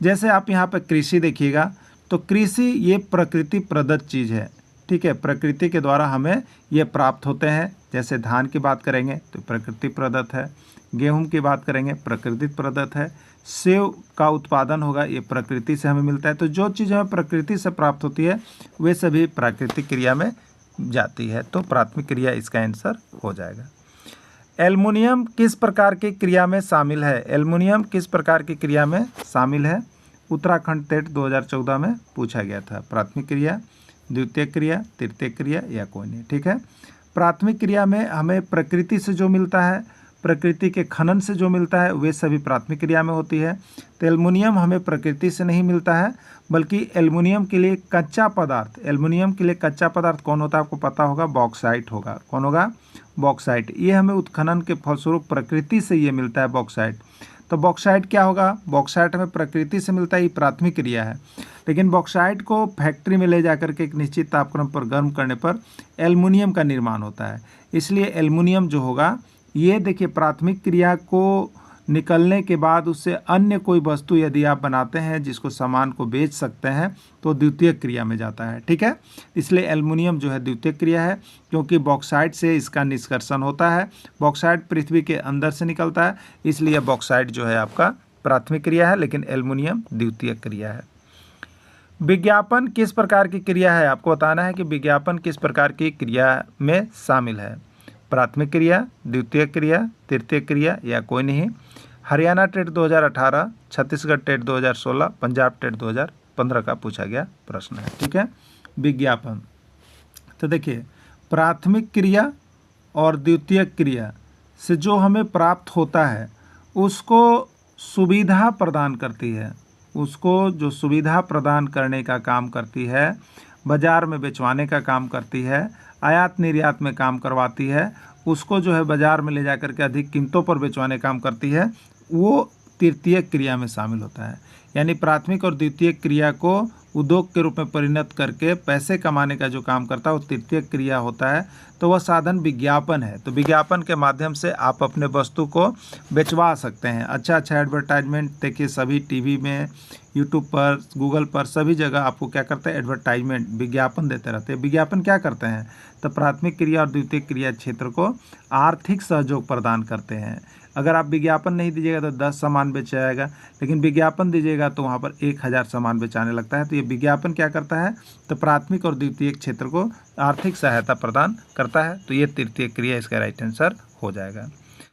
जैसे आप यहाँ पर कृषि देखिएगा, तो कृषि ये प्रकृति प्रदत्त चीज़ है। ठीक है, प्रकृति के द्वारा हमें ये प्राप्त होते हैं। जैसे धान की बात करेंगे तो प्रकृति प्रदत्त है, गेहूं की बात करेंगे प्रकृति प्रदत्त है, सेब का उत्पादन होगा ये प्रकृति से हमें मिलता है। तो जो चीज़ हमें प्रकृति से प्राप्त होती है वे सभी प्राकृतिक क्रिया में जाती है, तो प्राथमिक क्रिया इसका आंसर हो जाएगा। एल्युमिनियम किस प्रकार की क्रिया में शामिल है? एल्युमिनियम किस प्रकार की क्रिया में शामिल है? उत्तराखंड टेट 2014 में पूछा गया था। प्राथमिक क्रिया, द्वितीय क्रिया, तृतीय क्रिया या कोई नहीं। ठीक है, प्राथमिक क्रिया में हमें प्रकृति से जो मिलता है, प्रकृति के खनन से जो मिलता है वे सभी प्राथमिक क्रिया में होती है। तो एल्युमिनियम हमें प्रकृति से नहीं मिलता है, बल्कि एल्युमिनियम के लिए कच्चा पदार्थ, एल्युमिनियम के लिए कच्चा पदार्थ कौन होता है आपको पता होगा, बॉक्साइट होगा। कौन होगा? बॉक्साइट। ये हमें उत्खनन के फलस्वरूप प्रकृति से ये मिलता है बॉक्साइट। तो बॉक्साइट क्या होगा? बॉक्साइट हमें प्रकृति से मिलता है, ये प्राथमिक क्रिया है। लेकिन बॉक्साइट को फैक्ट्री में ले जाकर के एक निश्चित तापक्रम पर गर्म करने पर एल्युमिनियम का निर्माण होता है। इसलिए एल्युमिनियम जो होगा, ये देखिए प्राथमिक क्रिया को निकलने के बाद उससे अन्य कोई वस्तु यदि आप बनाते हैं जिसको सामान को बेच सकते हैं तो द्वितीयक क्रिया में जाता है। ठीक है, इसलिए एल्युमिनियम जो है द्वितीयक क्रिया है, क्योंकि बॉक्साइट से इसका निष्कर्षण होता है। बॉक्साइट पृथ्वी के अंदर से निकलता है, इसलिए बॉक्साइट जो है आपका प्राथमिक क्रिया है, लेकिन एल्युमिनियम द्वितीयक क्रिया है। विज्ञापन किस प्रकार की क्रिया है? आपको बताना है कि विज्ञापन किस प्रकार की क्रिया में शामिल है। प्राथमिक क्रिया, द्वितीयक क्रिया, तृतीयक क्रिया या कोई नहीं। Haryana TET 2018, Chhattisgarh TET 2016, Punjab TET 2015 का पूछा गया प्रश्न है। ठीक है, विज्ञापन। तो देखिए, प्राथमिक क्रिया और द्वितीयक क्रिया से जो हमें प्राप्त होता है उसको सुविधा प्रदान करती है, उसको जो सुविधा प्रदान करने का काम करती है, बाज़ार में बेचवाने का काम करती है, आयात निर्यात में काम करवाती है, उसको जो है बाज़ार में ले जाकर के अधिक कीमतों पर बेचवाने काम करती है, वो तृतीयक क्रिया में शामिल होता है। यानी प्राथमिक और द्वितीयक क्रिया को उद्योग के रूप में परिणत करके पैसे कमाने का जो काम करता है वो तृतीयक क्रिया होता है। तो वह साधन विज्ञापन है। तो विज्ञापन के माध्यम से आप अपने वस्तु को बेचवा सकते हैं। अच्छा एडवर्टाइजमेंट देखिए, सभी टीवी में, यूट्यूब पर, गूगल पर, सभी जगह आपको क्या करते हैं? एडवर्टाइजमेंट, विज्ञापन देते रहते हैं। विज्ञापन क्या करते हैं? तो प्राथमिक क्रिया और द्वितीयक क्रिया क्षेत्र को आर्थिक सहयोग प्रदान करते हैं। अगर आप विज्ञापन नहीं दीजिएगा तो 10 सामान बेचा जाएगा, लेकिन विज्ञापन दीजिएगा तो वहाँ पर 1000 सामान बेचाने लगता है। तो ये विज्ञापन क्या करता है? तो प्राथमिक और द्वितीयक क्षेत्र को आर्थिक सहायता प्रदान करता है। तो ये तृतीयक क्रिया इसका राइट आंसर हो जाएगा।